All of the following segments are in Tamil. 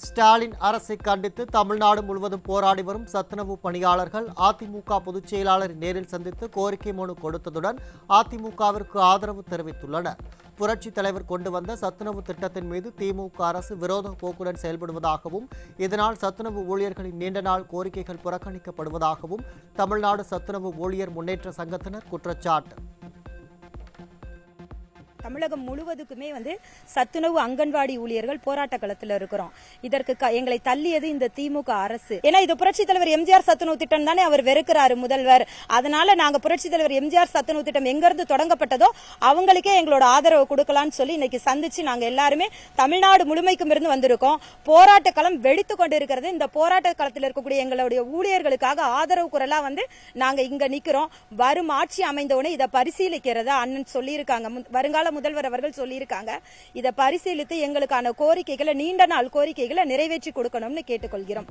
ஸ்டாலின் அரசை கண்டித்து தமிழ்நாடு முழுவதும் போராடி வரும் சத்துணவு பணியாளர்கள் அதிமுக பொதுச் செயலாளரை நேரில் சந்தித்து கோரிக்கை மனு கொடுத்ததுடன் அதிமுகவிற்கு ஆதரவு தெரிவித்துள்ளனர். புரட்சித் தலைவர் கொண்டு வந்த சத்துணவு திட்டத்தின் மீது திமுக அரசு விரோத போக்குடன் செயல்படுவதாகவும் இதனால் சத்துணவு ஊழியர்களின் நீண்ட நாள் கோரிக்கைகள் புறக்கணிக்கப்படுவதாகவும் தமிழ்நாடு சத்துணவு ஊழியர் முன்னேற்ற சங்கத்தினர் குற்றச்சாட்டு. தமிழகம் முழுவதுக்குமே சத்துணவு அங்கன்வாடி ஊழியர்கள் போராட்ட களத்தில் இருக்கிறோம். இதற்கு எங்களை தள்ளியது இந்த திமுக அரசு. ஏன்னா இது புரட்சி தலைவர் எம்ஜிஆர் சத்துணவு திட்டம் தானே அவர் வெறுக்கிறாரு முதல்வர். அதனால நாங்க புரட்சி தலைவர் எம்ஜிஆர் சத்துணவு திட்டம் எங்கிருந்து தொடங்கப்பட்டதோ அவங்களுக்கே எங்களோட ஆதரவு கொடுக்கலாம்னு சொல்லி இன்னைக்கு சந்திச்சு நாங்க எல்லாருமே தமிழ்நாடு முழுமைக்கும் இருந்து வந்திருக்கோம். போராட்ட களம் வெடித்து கொண்டிருக்கிறது. இந்த போராட்ட களத்தில் இருக்கக்கூடிய எங்களுடைய ஊழியர்களுக்காக ஆதரவு குரலா நாங்க இங்க நிக்கிறோம். வரும் ஆட்சி அமைந்தவுடனே இதை பரிசீலிக்கிறதா அண்ணன் சொல்லியிருக்காங்க. வருங்கால முதல்வர் அவர்கள் சொல்லியிருக்காங்க. இதை பரிசீலித்து எங்களுக்கான கோரிக்கைகளை நீண்ட நாள் கோரிக்கைகளை நிறைவேற்றி கொடுக்கணும்னு கேட்டுக்கொள்கிறோம்.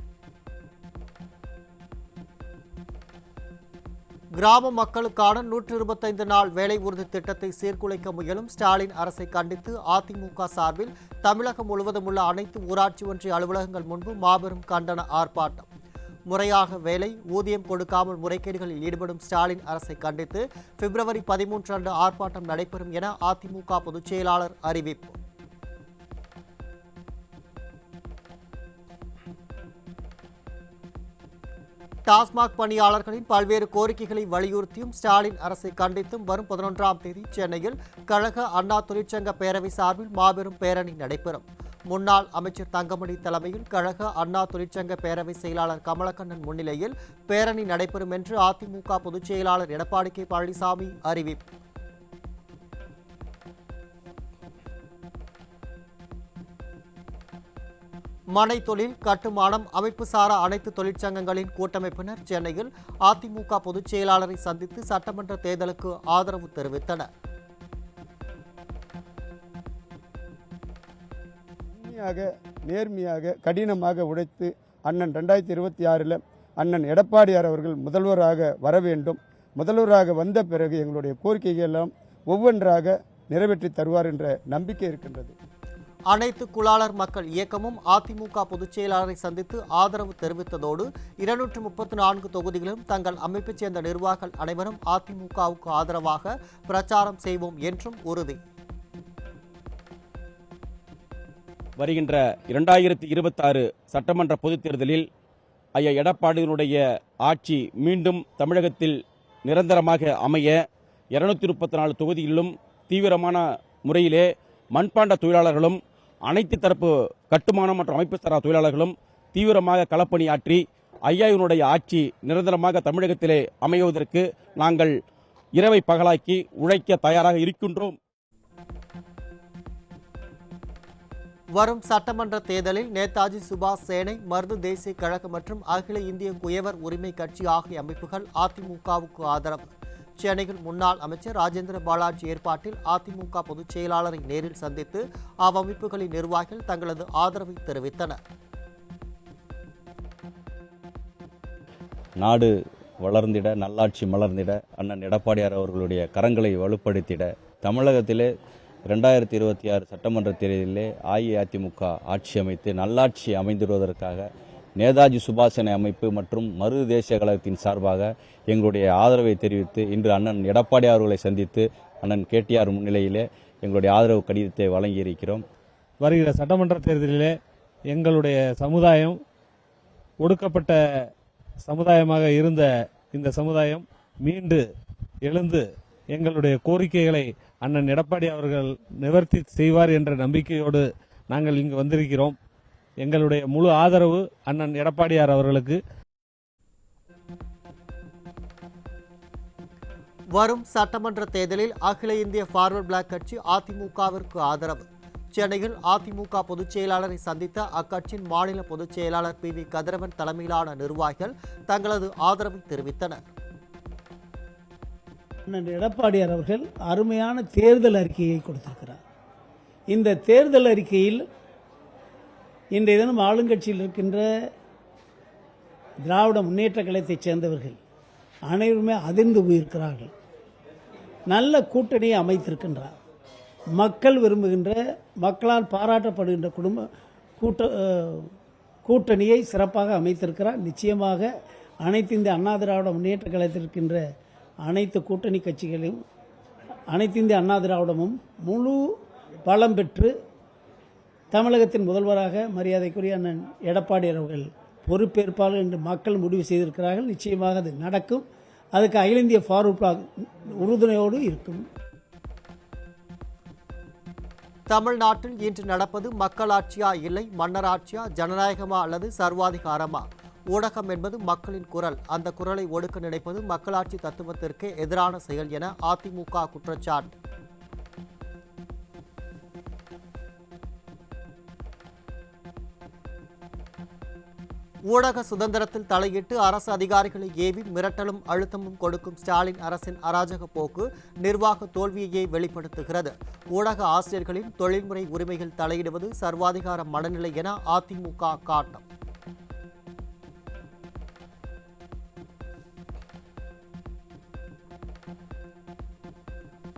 கிராம மக்களுக்கான 125 நாள் வேலை உறுதி திட்டத்தை சீர்குலைக்க முயலும் ஸ்டாலின் அரசை கண்டித்து அதிமுக சார்பில் தமிழகம் முழுவதும் உள்ள அனைத்து ஊராட்சி ஒன்றிய அலுவலகங்கள் முன்பு மாபெரும் கண்டன ஆர்ப்பாட்டம். முறையாக வேலை ஊதியம் கொடுக்காமல் முறைகேடுகளில் ஈடுபடும் ஸ்டாலின் அரசை கண்டித்து பிப்ரவரி 13 அன்று ஆர்ப்பாட்டம் நடைபெறும் என அதிமுக பொதுச் செயலாளர் அறிவிப்பு. டாஸ்மாக் பணியாளர்களின் பல்வேறு கோரிக்கைகளை வலியுறுத்தியும் ஸ்டாலின் அரசை கண்டித்தும் வரும் 11ஆம் தேதி சென்னையில் கழக அண்ணா தொழிற்சங்க பேரவை சார்பில் மாபெரும் பேரணி நடைபெறும். முன்னாள் அமைச்சர் தங்கமணி தலைமையில் கழக அண்ணா தொழிற்சங்க பேரவை செயலாளர் கமலக்கண்ணன் முன்னிலையில் பேரணி நடைபெறும் என்று அதிமுக பொதுச் செயலாளர் எடப்பாடி கே பழனிசாமி அறிவிப்பு. மனை தொழில் கட்டுமானம் அமைப்பு சாரா அனைத்து தொழிற்சங்கங்களின் கூட்டமைப்பினர் சென்னையில் அதிமுக பொதுச் செயலாளரை சந்தித்து சட்டமன்ற தேர்தலுக்கு ஆதரவு தெரிவித்தனர். நேர்மையாக கடினமாக உழைத்து அண்ணன் 2026 அண்ணன் எடப்பாடியார் அவர்கள் முதல்வராக வர வேண்டும். முதல்வராக வந்த பிறகு எங்களுடைய கோரிக்கைகள் எல்லாம் ஒவ்வொன்றாக நிறைவேற்றி தருவார் என்ற நம்பிக்கை இருக்கின்றது. அனைத்து குலாளர் மக்கள் இயக்கமும் அதிமுக பொதுச் செயலாளரை சந்தித்து ஆதரவு தெரிவித்ததோடு 234 தொகுதிகளிலும் தங்கள் அமைப்பைச் சேர்ந்த நிர்வாகிகள் அனைவரும் அதிமுகவுக்கு ஆதரவாக பிரச்சாரம் செய்வோம் என்றும் உறுதி. வருகின்ற 2026 சட்டமன்ற பொதுத் தேர்தலில் ஐயா எடப்பாடியினுடைய ஆட்சி மீண்டும் தமிழகத்தில் நிரந்தரமாக அமைய 234 தொகுதிகளிலும் தீவிரமான முறையிலே மண்பாண்ட தொழிலாளர்களும் அனைத்து தரப்பு கட்டுமானம் மற்றும் அமைப்பு சாரா தொழிலாளர்களும் தீவிரமாக களப்பணியாற்றி ஐயாவினுடைய ஆட்சி நிரந்தரமாக தமிழகத்திலே அமைவதற்கு நாங்கள் இரவை பகலாக்கி உழைக்க தயாராக இருக்கின்றோம். வரும் சட்டமன்ற தேர்தலில் நேதாஜி சுபாஷ் சேனை மருது தேசிய கழகம் மற்றும் அகில இந்திய குயவர் உரிமை கட்சி ஆகிய அமைப்புகள் அதிமுகவுக்கு ஆதரவு. சென்னையில் முன்னாள் அமைச்சர் ராஜேந்திர பாலாஜி ஏற்பாட்டில் அதிமுக பொதுச் செயலாளரை நேரில் சந்தித்து அவ்வமைப்புகளின் நிர்வாகிகள் தங்களது ஆதரவை தெரிவித்தனர். நாடு வளர்ந்திட நல்லாட்சி மலர்ந்திட அண்ணன் எடப்பாடியார் அவர்களுடைய கரங்களை வலுப்படுத்திட தமிழகத்திலே 2026 சட்டமன்ற தேர்தலிலே அஇஅதிமுக ஆட்சி அமைத்து நல்லாட்சி அமைந்திடுவதற்காக நேதாஜி சுபாஷ் சேனை அமைப்பு மற்றும் மருது தேசிய கழகத்தின் சார்பாக எங்களுடைய ஆதரவை தெரிவித்து இன்று அண்ணன் எடப்பாடி அவர்களை சந்தித்து அண்ணன் கேடிஆர் முன்னிலையிலே எங்களுடைய ஆதரவு கடிதத்தை வழங்கியிருக்கிறோம். வருகிற சட்டமன்ற தேர்தலிலே எங்களுடைய சமுதாயம் ஒடுக்கப்பட்ட சமுதாயமாக இருந்த இந்த சமுதாயம் மீண்டு எழுந்து எங்களுடைய கோரிக்கைகளை அண்ணன் எடப்பாடி அவர்கள் நிவர்த்தி செய்வார் என்ற நம்பிக்கையோடு நாங்கள் இங்கு வந்திருக்கிறோம். எங்களுடைய முழு ஆதரவு அண்ணன் எடப்பாடியார் அவர்களுக்கு. வரும் சட்டமன்ற தேர்தலில் அகில இந்திய ஃபார்வர்ட் பிளாக் கட்சி அதிமுகவிற்கு ஆதரவு. சென்னையில் அதிமுக பொதுச் செயலாளரை சந்தித்த அக்கட்சியின் மாநில பொதுச் செயலாளர் PV கதிரவன் தலைமையிலான நிர்வாகிகள் தங்களது ஆதரவை தெரிவித்தனர். எடப்பாடியார் அவர்கள் அருமையான தேர்தல் அறிக்கையை கொடுத்திருக்கிறார். இந்த தேர்தல் அறிக்கையில் இன்றைய தினம் ஆளுங்கட்சியில் இருக்கின்ற திராவிட முன்னேற்ற கழகத்தைச் சேர்ந்தவர்கள் அனைவருமே அதிர்ந்து போயிருக்கிறார்கள். நல்ல கூட்டணியை அமைத்திருக்கின்றார். மக்கள் விரும்புகின்ற மக்களால் பாராட்டப்படுகின்ற கூட்டணியை சிறப்பாக அமைத்திருக்கிறார். நிச்சயமாக அனைத்து இந்திய அண்ணா திராவிட முன்னேற்ற கழகத்திற்கின்ற அனைத்து கூட்டணி கட்சிகளையும் அனைத்து இந்திய அண்ணா திராவிடமும் முழு பலம் பெற்று தமிழகத்தின் முதல்வராக மரியாதைக்குரிய அண்ணன் எடப்பாடி அவர்கள் பொறுப்பேற்பார்கள் என்று மக்கள் முடிவு செய்திருக்கிறார்கள். நிச்சயமாக அது நடக்கும். அதுக்கு அகில இந்திய ஃபார்வர்ட் பிளாக் உறுதுணையோடு இருக்கும். தமிழ்நாட்டில் இன்று நடப்பது மக்களாட்சியா இல்லை மன்னராட்சியா, ஜனநாயகமா அல்லது சர்வாதிகாரமா? ஊடகம் என்பது மக்களின் குரல். அந்த குரலை ஒடுக்க நினைப்பது மக்களாட்சி தத்துவத்திற்கு எதிரான செயல் என அதிமுக குற்றச்சாட்டு. ஊடக சுதந்திரத்தில் தலையிட்டு அரசு அதிகாரிகளை ஏவி மிரட்டலும் அழுத்தமும் கொடுக்கும் ஸ்டாலின் அரசின் அராஜக போக்கு நிர்வாக தோல்வியையே வெளிப்படுத்துகிறது. ஊடக ஆசிரியர்களின் தொழில்முறை உரிமைகள் தலையிடுவது சர்வாதிகார மனநிலை என அதிமுக காட்டம்.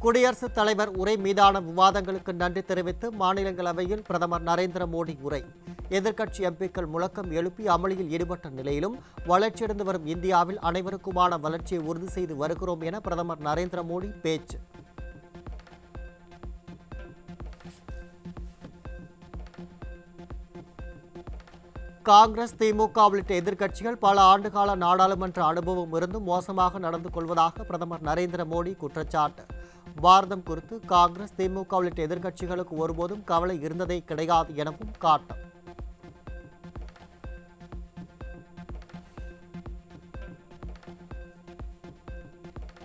குடியரசுத் தலைவர் உரை மீதான விவாதங்களுக்கு நன்றி தெரிவித்து மாநிலங்களவையில் பிரதமர் நரேந்திர மோடி உரை. எதிர்க்கட்சி எம்பிக்கள் முழக்கம் எழுப்பி அமளியில் ஈடுபட்ட நிலையிலும் வளர்ச்சியடைந்து வரும் இந்தியாவில் அனைவருக்குமான வளர்ச்சியை உறுதி செய்து வருகிறோம் என பிரதமர் நரேந்திர மோடி பேச்சு. காங்கிரஸ், திமுக உள்ளிட்ட எதிர்க்கட்சிகள் பல ஆண்டுகால நாடாளுமன்ற அனுபவம் இருந்தும் மோசமாக நடந்து கொள்வதாக பிரதமர் நரேந்திர மோடி குற்றச்சாட்டு. பாரதம் குறித்து காங்கிரஸ், திமுக உள்ளிட்ட எதிர்க்கட்சிகளுக்கு ஒருபோதும் கவலை இருந்ததே கிடையாது எனவும் காட்டம்.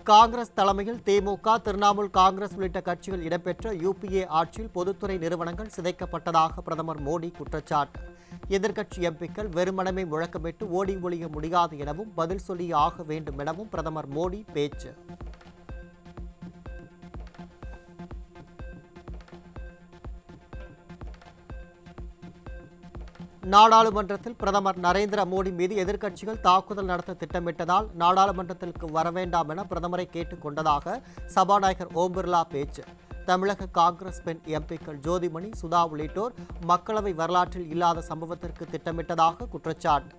காங்கிரஸ் தலைமையில் திமுக, திரிணாமுல் காங்கிரஸ் உள்ளிட்ட கட்சிகள் இடம்பெற்ற யுபிஏ ஆட்சியில் பொதுத்துறை நிறுவனங்கள் சிதைக்கப்பட்டதாக பிரதமர் மோடி குற்றச்சாட்டு. எதிர்க்கட்சி எம்பிக்கள் வெறுமனமே முழக்கமிட்டு ஓடி ஒழிய முடியாது எனவும் பதில் சொல்லி ஆக வேண்டும் எனவும் பிரதமர் மோடி பேச்சு. நாடாளுமன்றத்தில் பிரதமர் நரேந்திர மோடி மீது எதிர்க்கட்சிகள் தாக்குதல் நடத்த திட்டமிட்டதால் நாடாளுமன்றத்திற்கு வரவேண்டாம் என பிரதமரை கேட்டுக் கொண்டதாக சபாநாயகர் ஓம் பிர்லா பேச்சு. தமிழக காங்கிரஸ் பெண் எம்பிக்கள் ஜோதிமணி, சுதா உள்ளிட்டோர் மக்களவை வரலாற்றில் இல்லாத சம்பவத்திற்கு திட்டமிட்டதாக குற்றச்சாட்டு.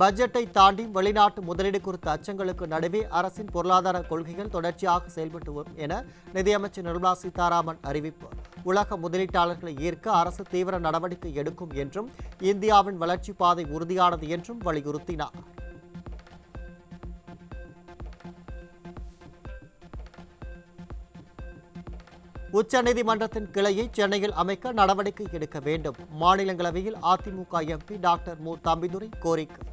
பட்ஜெட்டை தாண்டி வெளிநாட்டு முதலீடு குறித்த அச்சங்களுக்கு நடுவே அரசின் பொருளாதார கொள்கைகள் தொடர்ச்சியாக செயல்பட்டு வரும் என நிதியமைச்சர் நிர்மலா சீதாராமன் அறிவிப்பு. உலக முதலீட்டாளர்களை ஈர்க்க அரசு தீவிர நடவடிக்கை எடுக்கும் என்றும் இந்தியாவின் வளர்ச்சி பாதை உறுதியானது என்றும் வலியுறுத்தினார். உச்சநீதிமன்றத்தின் கிளையை சென்னையில் அமைக்க நடவடிக்கை எடுக்க வேண்டும். மாநிலங்களவையில் அதிமுக எம்பி டாக்டர் மு. தம்பிதுரை கோரிக்கை.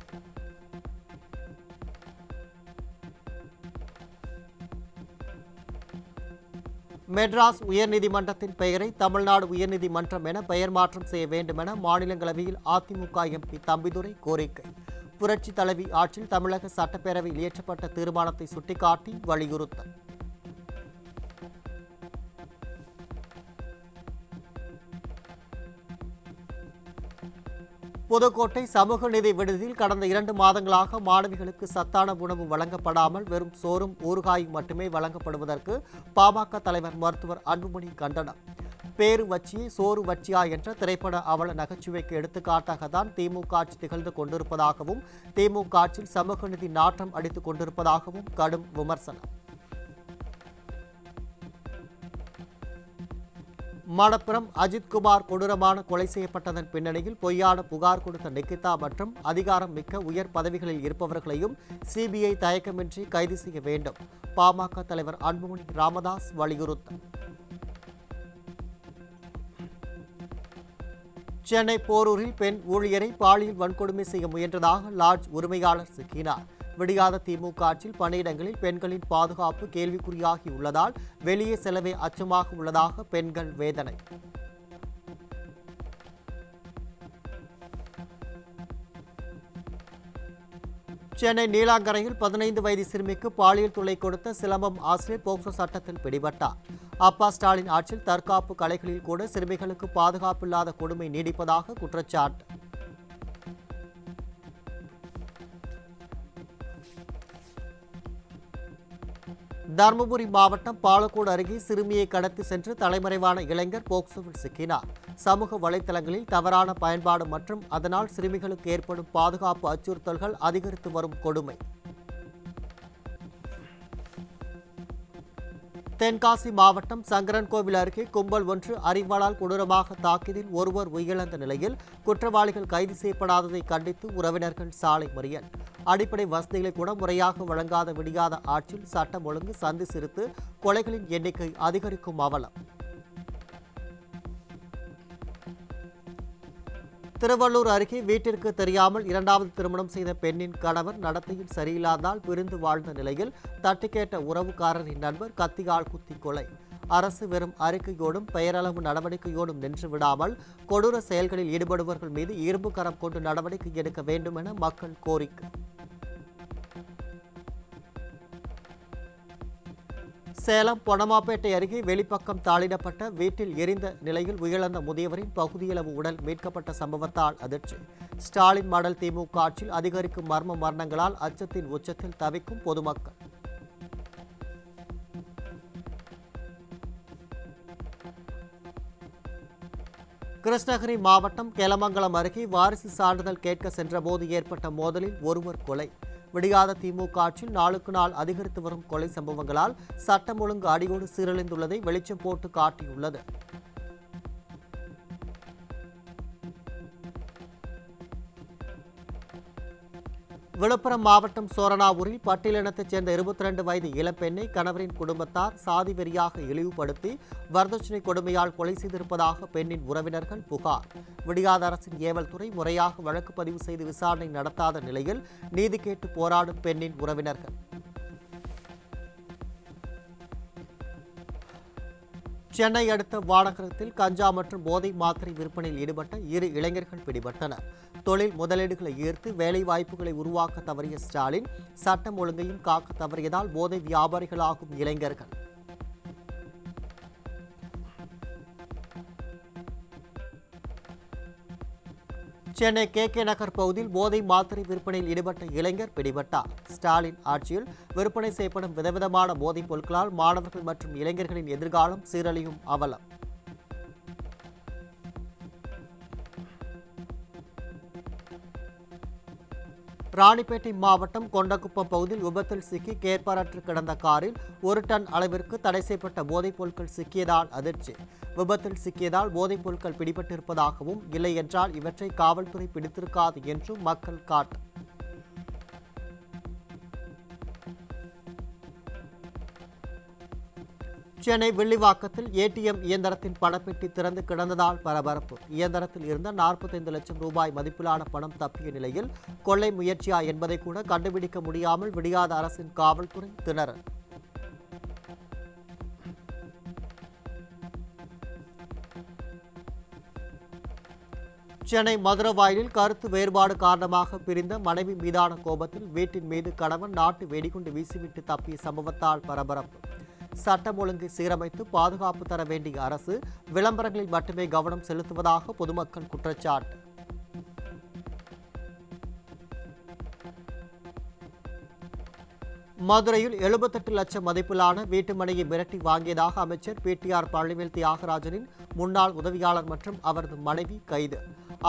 மெட்ராஸ் உயர்நீதிமன்றத்தின் பெயரை தமிழ்நாடு உயர்நீதிமன்றம் என பெயர் மாற்றம் செய்ய வேண்டும் என மாநிலங்களவையில் அதிமுக எம்பி தம்பிதுரை கோரிக்கை. புரட்சி தலைவி ஆட்சியில் தமிழக சட்டப்பேரவையில் இயற்றப்பட்ட தீர்மானத்தை சுட்டிக்காட்டி வலியுறுத்தல். புதுக்கோட்டை சமூக நீதி விடுதியில் கடந்த 2 மாதங்களாக மாணவிகளுக்கு சத்தான உணவு வழங்கப்படாமல் வெறும் சோறும் ஊறுகாயும் மட்டுமே வழங்கப்படுவதற்கு பாமக தலைவர் மருத்துவர் அன்புமணி கண்டனம். பேரு வச்சியே சோறு வச்சியா என்ற திரைப்பட அவல நகைச்சுவைக்கு எடுத்துக்காட்டாகத்தான் திமுக ஆட்சி திகழ்ந்து கொண்டிருப்பதாகவும் திமுக ஆட்சியில் சமூக நீதி நாற்றம் அடித்துக் கொண்டிருப்பதாகவும் கடும் விமர்சனம். மணப்புரம் அஜித்குமார் கொடூரமான கொலை செய்யப்பட்டதன் பின்னணியில் பொய்யான புகார் கொடுத்த நிகிதா மற்றும் அதிகாரம் மிக்க உயர் பதவிகளில் இருப்பவர்களையும் சிபிஐ தயக்கமின்றி கைது செய்ய வேண்டும். பாமக தலைவர் அன்புமணி ராமதாஸ் வலியுறுத்தல். சென்னை போரூரில் பெண் ஊழியரை பாலியல் வன்கொடுமை செய்ய முயன்றதாக லாட்ஜ் உரிமையாளர் சிக்கினார். விடியாத திமுக ஆட்சியில் பணியிடங்களில் பெண்களின் பாதுகாப்பு கேள்விக்குறியாகி உள்ளதால் வெளியே செல்லவே அச்சமாக உள்ளதாக பெண்கள் வேதனை. சென்னை நீலாங்கரையில் 15 வயது சிறுமிக்கு பாலியல் தொல்லை கொடுத்த சிலம்பம் ஆசிரியர் போக்சோ சட்டத்தில் பிடிபட்டார். அப்பா ஸ்டாலின் ஆட்சியில் தற்காப்பு கலைகளில் கூட சிறுமிகளுக்கு பாதுகாப்பில்லாத கொடுமை நீடிப்பதாக குற்றச்சாட்டு. தருமபுரி மாவட்டம் பாலக்கோடு அருகே சிறுமியை கடத்தி சென்று தலைமறைவான இளைஞர் போக்சோவில் சிக்கினார். சமூக வலைதளங்களில் தவறான பயன்பாடு மற்றும் அதனால் சிறுமிகளுக்கு ஏற்படும் பாதுகாப்பு அச்சுறுத்தல்கள் அதிகரித்து வரும் கொடுமை. தென்காசி மாவட்டம் சங்கரன்கோவில் அருகே கும்பல் ஒன்று அறிவாளால் கொடூரமாக தாக்கியதில் ஒருவர் உயிரிழந்த நிலையில் குற்றவாளிகள் கைது செய்யப்படாததை கண்டித்து உறவினர்கள் சாலை மறியல். அடிப்படை வசதிகளை கூட முறையாக வழங்காத விடியாத ஆட்சியில் சட்டம் ஒழுங்கு சந்தி சிரித்து கொலைகளின் எண்ணிக்கை அதிகரிக்கும் அவலம். திருவள்ளூர் அருகே வீட்டிற்கு தெரியாமல் இரண்டாவது திருமணம் செய்த பெண்ணின் கணவர் நடத்தையில் சரியில்லாதால் பிரிந்து வாழ்ந்த நிலையில் தட்டி கேட்ட உறவுக்காரரின் நண்பர் கத்தியால் குத்தி கொலை. அரசு வெறும் அறிக்கையோடும் பெயரளவு நடவடிக்கையோடும் நின்று விடாமல் கொடூர செயல்களில் ஈடுபடுபவர்கள் மீது இரும்பு கரம் கொண்டு நடவடிக்கை எடுக்க வேண்டும் என மக்கள் கோரிக்கை. சேலம் பொன்னமாப்பேட்டை அருகே வெளிப்பக்கம் தாளிடப்பட்ட வீட்டில் எரிந்த நிலையில் உயிரிழந்த முதியவரின் பகுதியளவு உடல் மீட்கப்பட்ட சம்பவத்தால் அதிர்ச்சி. ஸ்டாலின் மாடல் திமுக ஆட்சியில் அதிகரிக்கும் மர்ம மரணங்களால் அச்சத்தின் உச்சத்தில் தவிக்கும் பொதுமக்கள். கிருஷ்ணகிரி மாவட்டம் கேலமங்கலம் அருகே வாரிசு சான்றிதழ் கேட்க சென்றபோது ஏற்பட்ட மோதலில் ஒருவர் கொலை. விடியாத திமுக ஆட்சியில் நாளுக்கு நாள் அதிகரித்து வரும் கொலை சம்பவங்களால் சட்டம் ஒழுங்கு அடியோடு சீரழிந்துள்ளதை வெளிச்சம் போட்டு காட்டியுள்ளது. விழுப்புரம் மாவட்டம் சோரனாவூரில் பட்டியலினத்தைச் சேர்ந்த 22 வயது இளம்பெண்ணை கணவரின் குடும்பத்தார் சாதி வெறியாக இழிவுபடுத்தி வரதட்சணை கொடுமையால் கொலை செய்திருப்பதாக பெண்ணின் உறவினர்கள் புகார். விடியாத அரசின் ஏவல் துறை முறையாக வழக்கு பதிவு செய்து விசாரணை நடத்தாத நிலையில் நீதி கேட்டு போராடும் பெண்ணின் உறவினர்கள். சென்னை அடுத்த வானகரத்தில் கஞ்சா மற்றும் போதை மாத்திரை விற்பனையில் ஈடுபட்ட 2 இளைஞர்கள் பிடிபட்டனர். தொழில் முதலீடுகளை ஈர்த்து வேலை வாய்ப்புகளை உருவாக்க தவறிய ஸ்டாலின் சட்டம் ஒழுங்கையும் காக்க தவறியதால் போதை வியாபாரிகளாகும் இளைஞர்கள். சென்னை KK நகர் பகுதியில் போதை மாத்திரை விற்பனையில் ஈடுபட்ட இளைஞர் பிடிபட்டார். ஸ்டாலின் ஆட்சியில் விற்பனை செய்யப்படும் விதவிதமான போதைப் பொருட்களால் மாணவர்கள் மற்றும் இளைஞர்களின் எதிர்காலம் சீரழியும் அவலம். ராணிப்பேட்டை மாவட்டம் கொண்டகுப்பம் பகுதியில் விபத்தில் சிக்கி கேட்பாரற்று கிடந்த காரில் 1 டன் அளவிற்கு தடை செய்யப்பட்ட போதைப் பொருட்கள் சிக்கியதால் அதிர்ச்சி. விபத்தில் சிக்கியதால் போதைப் பொருட்கள் பிடிபட்டிருப்பதாகவும் இல்லை என்றால் இவற்றை காவல்துறை பிடித்திருக்காது என்றும் மக்கள் காட்டு. சென்னை வில்லிவாக்கத்தில் ATM இயந்திரத்தின் பணப்பெட்டி திறந்து கிடந்ததால் பரபரப்பு. இயந்திரத்தில் இருந்த 45 லட்சம் ரூபாய் மதிப்பிலான பணம் தப்பிய நிலையில் கொள்ளை முயற்சியா என்பதை கூட கண்டுபிடிக்க முடியாமல் விடியாத அரசின் காவல்துறை திணறல். சென்னை மதுரவாயலில் கருத்து வேறுபாடு காரணமாக பிரிந்த மனைவி மீதான கோபத்தில் வீட்டின் மீது கணவன் நாட்டு வெடிகுண்டு வீசிவிட்டு தப்பிய சம்பவத்தால் பரபரப்பு. சட்டம் ஒழுங்கை சீரமைத்து பாதுகாப்பு தர வேண்டிய அரசு விளம்பரங்களில் மட்டுமே கவனம் செலுத்துவதாக பொதுமக்கள் குற்றச்சாட்டு. மதுரையில் 78 லட்சம் மதிப்பிலான வீட்டுமனையை மிரட்டி வாங்கியதாக அமைச்சர் PTR பழனிவேல் தியாகராஜனின் முன்னாள் உதவியாளர் மற்றும் அவரது மனைவி கைது.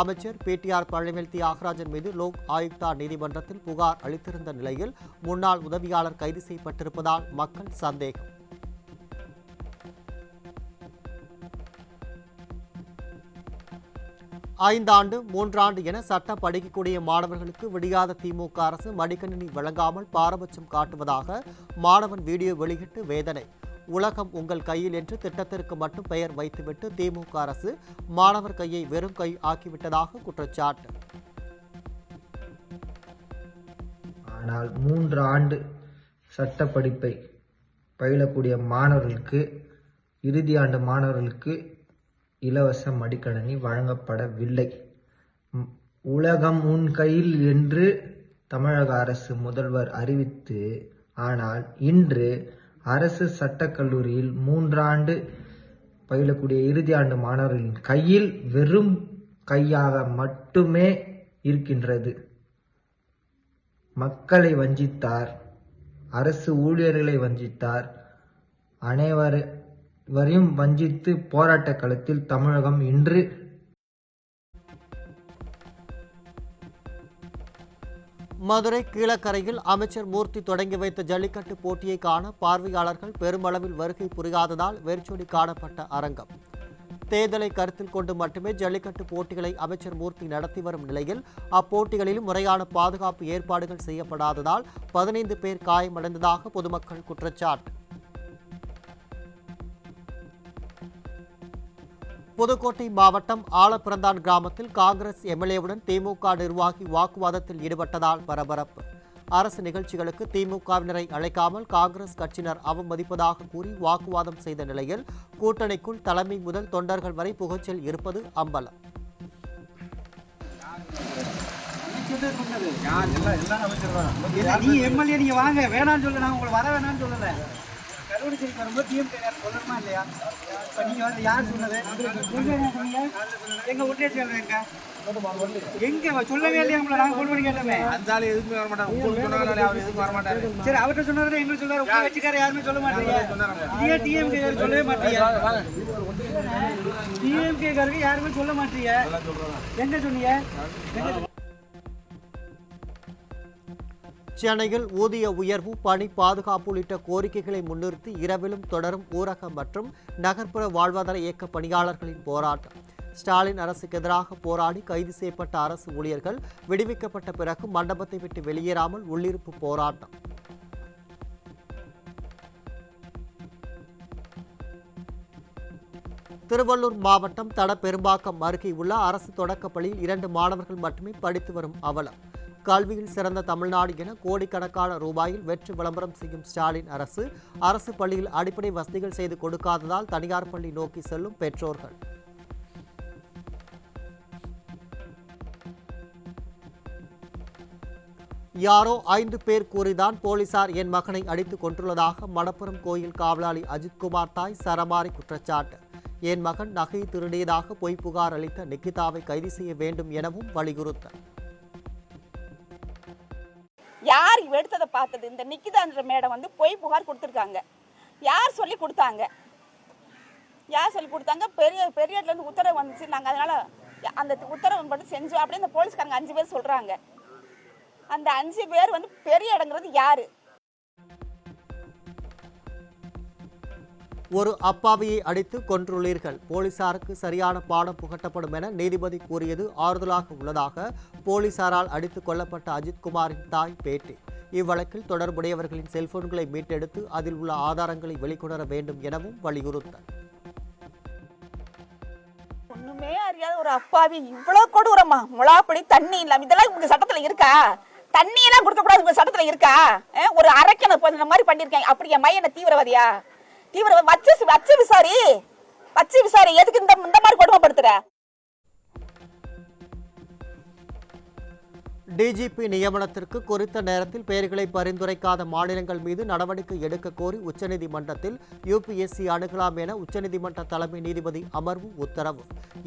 அமைச்சர் PTR பழனிவேல் தியாகராஜன் மீது லோக் ஆயுக்தா நீதிமன்றத்தில் புகார் அளித்திருந்த நிலையில் முன்னாள் உதவியாளர் கைது செய்யப்பட்டிருப்பதால் மக்கள் சந்தேகம். ஐந்தாண்டு 3 ஆண்டு என சட்டம் படிக்கக்கூடிய மாணவர்களுக்கு விடியாத திமுக அரசு மடிக்கணினி வழங்காமல் பாரபட்சம் காட்டுவதாக மாணவன் வீடியோ வெளியிட்டு வேதனை. உலகம் உங்கள் கையில் என்று திட்டத்திற்கு மட்டும் பெயர் வைத்துவிட்டு திமுக அரசு மாணவர் கையை வெறும் கை ஆக்கிவிட்டதாக குற்றச்சாட்டு. ஆனால் 3 ஆண்டு சட்ட படிப்பை பயிலக்கூடிய மாணவர்களுக்கு இறுதி ஆண்டு மாணவர்களுக்கு இலவச மடிக்கணினி வழங்கப்படவில்லை. உலகம் உன் கையில் என்று தமிழக அரசு முதல்வர் அறிவித்து, ஆனால் இன்று அரசு சட்டக்கல்லூரியில் 3 ஆண்டு பயிலக்கூடிய இறுதி ஆண்டு மாணவர்களின் கையில் வெறும் கையாக மட்டுமே இருக்கின்றது. மக்களை வஞ்சித்தார். அரசு ஊழியர்களை வஞ்சித்தார். அனைவரையும் வஞ்சித்து போராட்ட களத்தில் தமிழகம் இன்று மதுரை கீழக்கரையில் அமைச்சர் மூர்த்தி தொடங்கி வைத்த ஜல்லிக்கட்டு போட்டியை காண பார்வையாளர்கள் பெருமளவில் வருகை புரியாததால் வெறிச்சோடி காணப்பட்ட அரங்கம். தேர்தலை கருத்தில் கொண்டு மட்டுமே ஜல்லிக்கட்டு போட்டிகளை அமைச்சர் மூர்த்தி நடத்தி வரும் நிலையில் அப்போட்டிகளிலும் முறையான பாதுகாப்பு ஏற்பாடுகள் செய்யப்படாததால் 15 பேர் காயமடைந்ததாக பொதுமக்கள் குற்றச்சாட்டு. புதுக்கோட்டை மாவட்டம் ஆலப்பிறந்தான் கிராமத்தில் காங்கிரஸ் எம்எல்ஏவுடன் திமுக நிர்வாகி வாக்குவாதத்தில் ஈடுபட்டதால் பரபரப்பு. அரசு நிகழ்ச்சிகளுக்கு திமுகவினரை அழைக்காமல் காங்கிரஸ் கட்சியினர் அவமதிப்பதாக கூறி வாக்குவாதம் செய்த நிலையில் கூட்டணிக்குள் தலைமை முதல் தொண்டர்கள் வரை புகைச்சல் இருப்பது அம்பலம். நீ எம்எல்ஏ நீங்க வாங்க வேணான்னு சொல்ல, நான் உங்களை வர வேணான்னு சொல்லல. கருவடிச்சிருக்கு வரும்போது டிஎம்கே சொல்லணுமா இல்லையா? இப்ப நீங்க வந்து யார் சொன்னது? எங்க ஒன்றிய எங்க சொல்லவே இல்லையா? உங்களை நாங்க போன் பண்ணி கேட்டோமே. எதுக்குமே வர மாட்டாங்க. சரி, அவர்கிட்ட சொன்னாரு எங்களுக்கு சொல்றாரு. உங்க கட்சிக்கார யாருமே சொல்ல மாட்டீங்க. நீங்க டிஎம்கே சொல்லவே மாட்டீங்க. டிஎம்கே காரங்க யாருமே சொல்ல மாட்டீங்க. என்ன சொன்னீங்க? சென்னையில் ஊதிய உயர்வு, பணி பாதுகாப்பு உள்ளிட்ட கோரிக்கைகளை முன்னிறுத்தி இரவிலும் தொடரும் ஊரக மற்றும் நகர்ப்புற வாழ்வாதார இயக்க பணியாளர்களின் போராட்டம். ஸ்டாலின் அரசுக்கு எதிராக போராடி கைது செய்யப்பட்ட அரசு ஊழியர்கள் விடுவிக்கப்பட்ட பிறகு மண்டபத்தை விட்டு வெளியேறாமல் உள்ளிருப்பு போராட்டம். திருவள்ளூர் மாவட்டம் தடப்பெரும்பாக்கம் அருகே உள்ள அரசு தொடக்கப்பள்ளியில் 2 மாணவர்கள் மட்டுமே படித்து வரும் அவலம். கல்வியில் சிறந்த தமிழ்நாடு என கோடிக்கணக்கான ரூபாயில் வெற்றி விளம்பரம் செய்யும் ஸ்டாலின் அரசு பள்ளியில் அடிப்படை வசதிகள் செய்து கொடுக்காததால் தனியார் பள்ளி நோக்கி செல்லும் பெற்றோர்கள். யாரோ 5 பேர் கூறிதான் போலீசார் என் மகனை அடித்துக் கொண்டுள்ளதாக மணப்புரம் கோயில் காவலாளி அஜித்குமார் தாய் சரமாரி குற்றச்சாட்டு. என் மகன் நகை திருடியதாக பொய் புகார் அளித்த நிக்கிதாவை கைது செய்ய வேண்டும் எனவும் வலியுறுத்தல். யார் எடுத்ததை பார்த்தது? இந்த நிக்கிதான்ற மேடம் வந்து பொய் புகார் கொடுத்துருக்காங்க. யார் சொல்லி கொடுத்தாங்க? பெரிய இருந்து உத்தரவு வந்துச்சு. நாங்கள் அதனால அந்த உத்தரவு மட்டும் செஞ்சோம் அப்படின்னு இந்த போலீஸ்காரங்க 5 பேர் சொல்றாங்க. அந்த 5 பேர் வந்து பெரிய இடங்கிறது யாரு? ஒரு அப்பாவியை அடித்து கொன்றுள்ளீர்கள், போலீசாருக்கு சரியான பாடம் புகட்டப்படும் என நீதிபதி கூறியது ஆறுதலாக உள்ளதாக போலீசாரால் அடித்துக் கொல்லப்பட்ட அஜித்குமாரின் தாய் பேட்டி. இவ்வழக்கில் தொடர்புடையவர்களின் செல்போன்களை மீட்டெடுத்து அதில் உள்ள ஆதாரங்களை வெளிக்கொணர வேண்டும் எனவும் வலியுறுத்தல். ஒண்ணுமே அறியாத ஒரு அப்பாவி இவ்வளவு கொடூரமா? முலாப்படி தண்ணி இல்லாம இதெல்லாம் உங்க சட்டத்துல இருக்கா? தண்ணி எல்லாம் கொடுக்க கூடாது உங்க சட்டத்துல இருக்கா? ஒரு அரைக்கண மாதிரி பண்ணிருக்காங்க. அப்படி என் மையனை தீவிரவாதியா? வச்சு விசாரி. எதுக்கு இந்த மாதிரி கொடுமைப்படுத்துற? டிஜிபி நியமனத்திற்கு குறித்த நேரத்தில் பெயர்களை பரிந்துரைக்காத மாநிலங்கள் மீது நடவடிக்கை எடுக்க கோரி உச்சநீதிமன்றத்தில் யுபிஎஸ்சி அணுகலாம் என உச்சநீதிமன்ற தலைமை நீதிபதி அமர்வு உத்தரவு.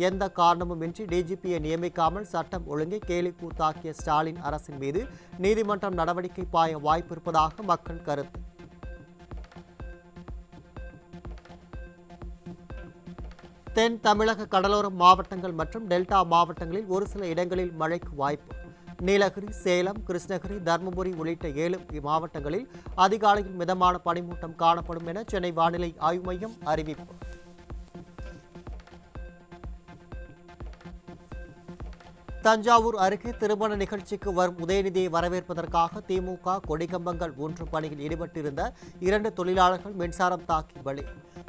எந்த காரணமுமின்றி டிஜிபியை நியமிக்காமல் சட்டம் ஒழுங்கை கேலி கூத்தாக்கிய ஸ்டாலின் அரசின் மீது நீதிமன்றம் நடவடிக்கை பாய வாய்ப்பிருப்பதாக மக்கள் கருத்து. தென் தமிழக கடலோர மாவட்டங்கள் மற்றும் டெல்டா மாவட்டங்களில் ஒரு சில இடங்களில் மழைக்கு வாய்ப்பு. நீலகிரி, சேலம், கிருஷ்ணகிரி, தருமபுரி உள்ளிட்ட 7 மாவட்டங்களில் அதிகாலையில் மிதமான பனிமூட்டம் காணப்படும் என சென்னை வானிலை ஆய்வு மையம் அறிவிப்பு. தஞ்சாவூர் அருகே திருமண நிகழ்ச்சிக்கு வரும் உதயநிதியை வரவேற்பதற்காக திமுக கொடிக்கம்பங்கள் ஊன்றும் பணியில் ஈடுபட்டிருந்த 2 தொழிலாளர்கள் மின்சாரம் தாக்கி பலி.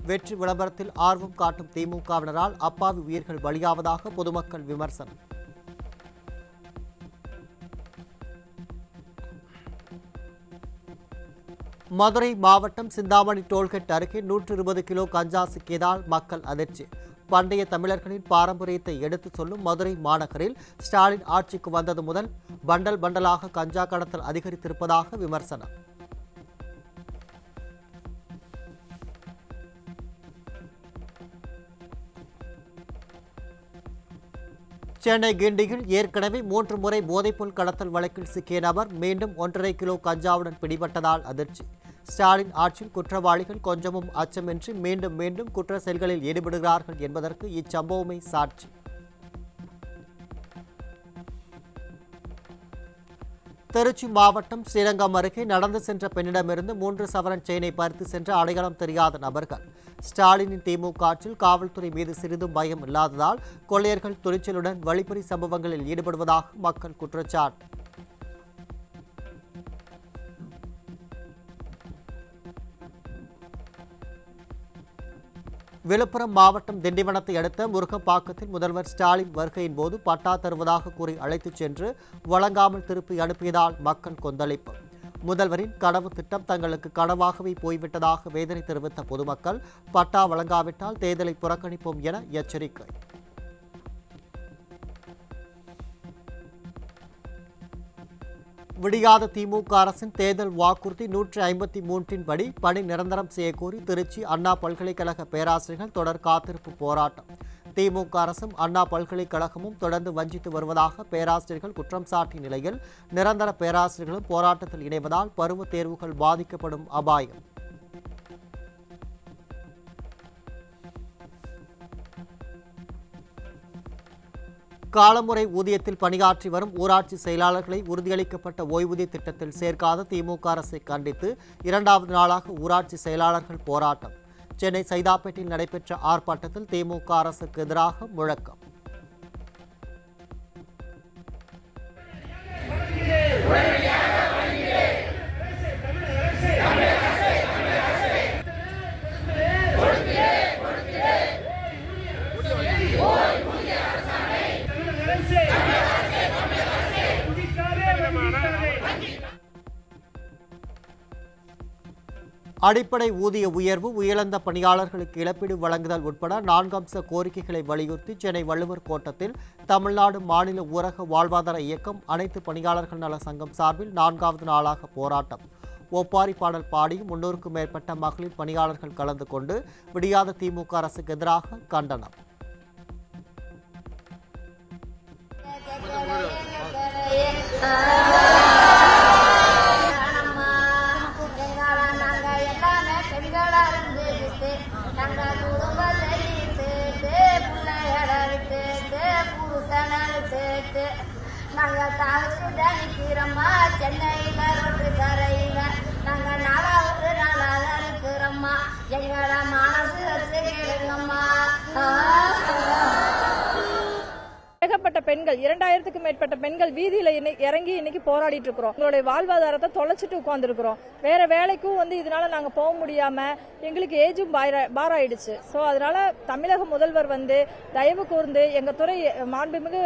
வெற்றி விளம்பரத்தில் ஆர்வம் காட்டும் திமுகவினரால் அப்பாவி உயிர்கள் பலியாவதாக பொதுமக்கள் விமர்சனம். மதுரை மாவட்டம் சிந்தாமணி டோல்கேட் அருகே 120 கிலோ கஞ்சா சிக்கியதால் மக்கள் அதிர்ச்சி. பண்டைய தமிழர்களின் பாரம்பரியத்தை எடுத்துச் சொல்லும் மதுரை மாநகரில் ஸ்டாலின் ஆட்சிக்கு வந்தது முதல் பண்டலாக கஞ்சா கடத்தல் அதிகரித்திருப்பதாக விமர்சனம். சென்னை கிண்டியில் ஏற்கனவே 3 முறை போதைப்பொருள் கடத்தல் வழக்கில் சிக்கிய நபர் மீண்டும் 1.5 கிலோ கஞ்சாவுடன் பிடிபட்டதால் அதிர்ச்சி. ஸ்டாலின் ஆட்சியில் குற்றவாளிகள் கொஞ்சமும் அச்சமின்றி மீண்டும் மீண்டும் குற்ற செயல்களில் ஈடுபடுகிறார்கள் என்பதற்கு இச்சம்பவமே சாட்சி. திருச்சி மாவட்டம் ஸ்ரீரங்கம் அருகே நடந்து சென்ற பெண்ணிடமிருந்து 3 சவரன் செயினை பறித்து சென்ற அடையாளம் தெரியாத நபர்கள். ஸ்டாலினின் திமுக ஆட்சியில் காவல்துறை மீது சிறிதும் பயம் இல்லாததால் கொள்ளையர்கள் துணிச்சலுடன் வழிப்பறி சம்பவங்களில் ஈடுபடுவதாக மக்கள் குற்றச்சாட்டு. விழுப்புரம் மாவட்டம் திண்டிவனத்தை அடுத்த முருகப்பாக்கத்தில் முதல்வர் ஸ்டாலின் வருகையின் போது பட்டா தருவதாக கூறி அழைத்துச் சென்று வழங்காமல் திருப்பி அனுப்பியதால் மக்கள் கொந்தளிப்பு. முதல்வரின் கனவு திட்டம் தங்களுக்கு கனவாகவே போய்விட்டதாக வேதனை தெரிவித்த பொதுமக்கள் பட்டா வழங்காவிட்டால் தேர்தலை புறக்கணிப்போம் என எச்சரிக்கை. விடியாத திமுக அரசின் தேர்தல் வாக்குறுதி 153 படி பணி நிரந்தரம் செய்யக்கோரி திருச்சி அண்ணா பல்கலைக்கழக பேராசிரியர்கள் தொடர் காத்திருப்பு போராட்டம். திமுக அரசும் அண்ணா பல்கலைக்கழகமும் தொடர்ந்து வஞ்சித்து வருவதாக பேராசிரியர்கள் குற்றம் சாட்டிய நிலையில் நிரந்தர பேராசிரியர்களும் போராட்டத்தில் இணைவதால் பருவத் தேர்வுகள் பாதிக்கப்படும் அபாயம். காலமுறை ஊதியத்தில் பணியாற்றி வரும் ஊராட்சி செயலாளர்களை உறுதியளிக்கப்பட்ட ஓய்வூதிய திட்டத்தில் சேர்க்காத திமுக அரசை கண்டித்து 2வது நாளாக ஊராட்சி செயலாளர்கள் போராட்டம். சென்னை சைதாப்பேட்டையில் நடைபெற்ற ஆர்ப்பாட்டத்தில் திமுக அரசுக்கு எதிராக முழக்கம். அடிப்படை ஊதிய உயர்வு, உயிரிழந்த பணியாளர்களுக்கு இழப்பீடு வழங்குதல் உட்பட 4 அம்ச கோரிக்கைகளை வலியுறுத்தி சென்னை வள்ளுவர் கோட்டத்தில் தமிழ்நாடு மாநில ஊரக வாழ்வாதார இயக்கம் அனைத்து பணியாளர்கள் நல சங்கம் சார்பில் 4வது நாளாக போராட்டம். ஒப்பாரி பாடல் பாடியும் 300க்கும் மேற்பட்ட மகளிர் பணியாளர்கள் கலந்து கொண்டு விடியாத திமுக அரசுக்கு எதிராக கண்டனம். நாங்கள் தாழ்ச்சி தனிக்கிறோம்மா, சென்னையில் ரோட்டு கரையில் நாங்கள் 4வது நாளாக இருக்கிறோம்மா, எங்களோட மனசு வச்சு கேளுங்கம்மா. ஏகப்பட்ட பெண்கள் 2000க்கும் மேற்பட்ட பெண்கள் வீதியில இறங்கி இன்னைக்கு போராடிட்டு இருக்கிறோம். எங்களுடைய வாழ்வாதாரத்தை தொலைச்சிட்டு உட்கார்ந்துருக்கிறோம். வேற வேலைக்கும் இதனால நாங்க போக முடியாம எங்களுக்கு ஏஜும் பாராயிடுச்சு. ஸோ அதனால தமிழக முதல்வர் தயவு கூர்ந்து எங்க துறை மாண்புமிகு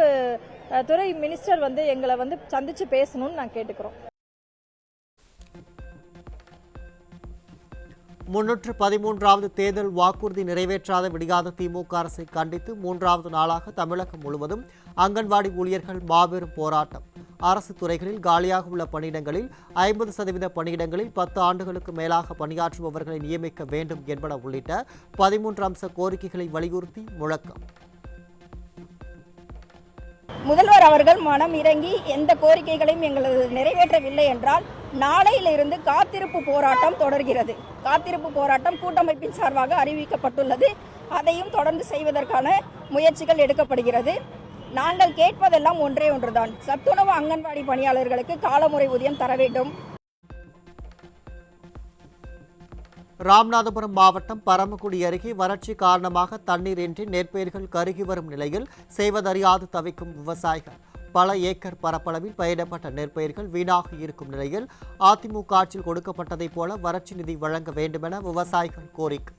துறை மினிஸ்டர் எங்களை சந்திச்சு பேசணும்னு நான் கேட்டுக்கிறோம். 313வது தேர்தல் வாக்குறுதி நிறைவேற்றாத விடியாத திமுக அரசை கண்டித்து 3வது நாளாக தமிழகம் முழுவதும் அங்கன்வாடி ஊழியர்கள் மாபெரும் போராட்டம். அரசு துறைகளில் காலியாக உள்ள பணியிடங்களில் 50% பணியிடங்களில் 10 ஆண்டுகளுக்கு மேலாக பணியாற்றுபவர்களை நியமிக்க வேண்டும் என்பன உள்ளிட்ட 13 அம்ச கோரிக்கைகளை வலியுறுத்தி முழக்கம். முதல்வர் அவர்கள் மனம் இறங்கி எந்த கோரிக்கைகளையும் எங்களது நிறைவேற்றவில்லை என்றால் நாளையிலிருந்து காத்திருப்பு போராட்டம் தொடர்கிறது. காத்திருப்பு போராட்டம் கூட்டமைப்பின் சார்பாக அறிவிக்கப்பட்டுள்ளது. அதையும் தொடர்ந்து செய்வதற்கான முயற்சிகள் எடுக்கப்படுகிறது. நாங்கள் கேட்பதெல்லாம் ஒன்றே ஒன்றுதான், சத்துணவு அங்கன்வாடி பணியாளர்களுக்கு காலமுறை ஊதியம் தர வேண்டும். ராமநாதபுரம் மாவட்டம் பரமக்குடி அருகே வறட்சி காரணமாக தண்ணீர் இன்றி நெற்பயிர்கள் கருகி வரும் நிலையில் செய்வதறியாது தவிக்கும் விவசாயிகள். பல ஏக்கர் பரப்பளவில் பயிரிடப்பட்ட நெற்பயிர்கள் வீணாக இருக்கும் நிலையில் அதிமுக ஆட்சியில் கொடுக்கப்பட்டதைப் போல வறட்சி நிதி வழங்க வேண்டுமென விவசாயிகள் கோரிக்கை.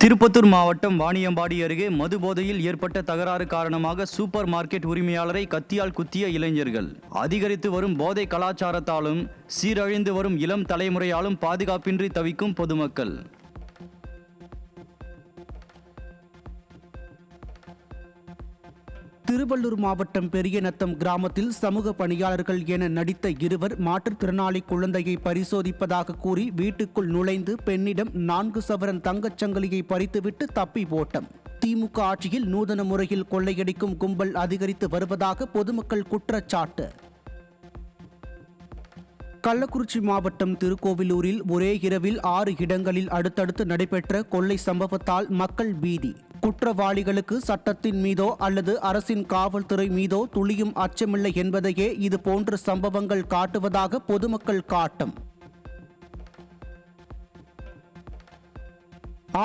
திருப்பத்தூர் மாவட்டம் வாணியம்பாடி அருகே மது போதையில் ஏற்பட்ட தகராறு காரணமாக சூப்பர் மார்க்கெட் உரிமையாளரை கத்தியால் குத்திய இளைஞர்கள். அதிகரித்து வரும் போதை கலாச்சாரத்தாலும் சீரழிந்து வரும் இளம் தலைமுறையாலும் பாதுகாப்பின்றி தவிக்கும் பொதுமக்கள். திருவள்ளூர் மாவட்டம் பெரியநத்தம் கிராமத்தில் சமூக பணியாளர்கள் என நடித்த இருவர் மாற்றுத்திறனாளி குழந்தையை பரிசோதிப்பதாக கூறி வீட்டுக்குள் நுழைந்து பெண்ணிடம் 4 சவரன் தங்கச் சங்கிலியை பறித்துவிட்டு தப்பி ஓட்டம். திமுக ஆட்சியில் நூதன முறையில் கொள்ளையடிக்கும் கும்பல் அதிகரித்து வருவதாக பொதுமக்கள் குற்றச்சாட்டு. கள்ளக்குறிச்சி மாவட்டம் திருக்கோவிலூரில் ஒரே இரவில் 6 இடங்களில் அடுத்தடுத்து நடைபெற்ற கொள்ளை சம்பவத்தால் மக்கள் பீதி. குற்றவாளிகளுக்கு சட்டத்தின் மீதோ அல்லது அரசின் காவல்துறை மீதோ துளியும் அச்சமில்லை என்பதையே இது போன்ற சம்பவங்கள் காட்டுவதாக பொதுமக்கள் காட்டும்.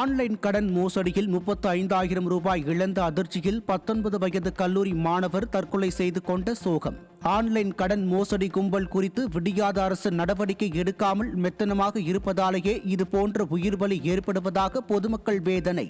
ஆன்லைன் கடன் மோசடியில் 35,000 ரூபாய் இழந்த அதிர்ச்சியில் 19 வயது கல்லூரி மாணவர் தற்கொலை செய்து கொண்ட சோகம். ஆன்லைன் கடன் மோசடி கும்பல் குறித்து விடியாத அரசு நடவடிக்கை எடுக்காமல் மெத்தனமாக இருப்பதாலேயே இது போன்ற உயிர் பலி ஏற்படுவதாக பொதுமக்கள் வேதனை.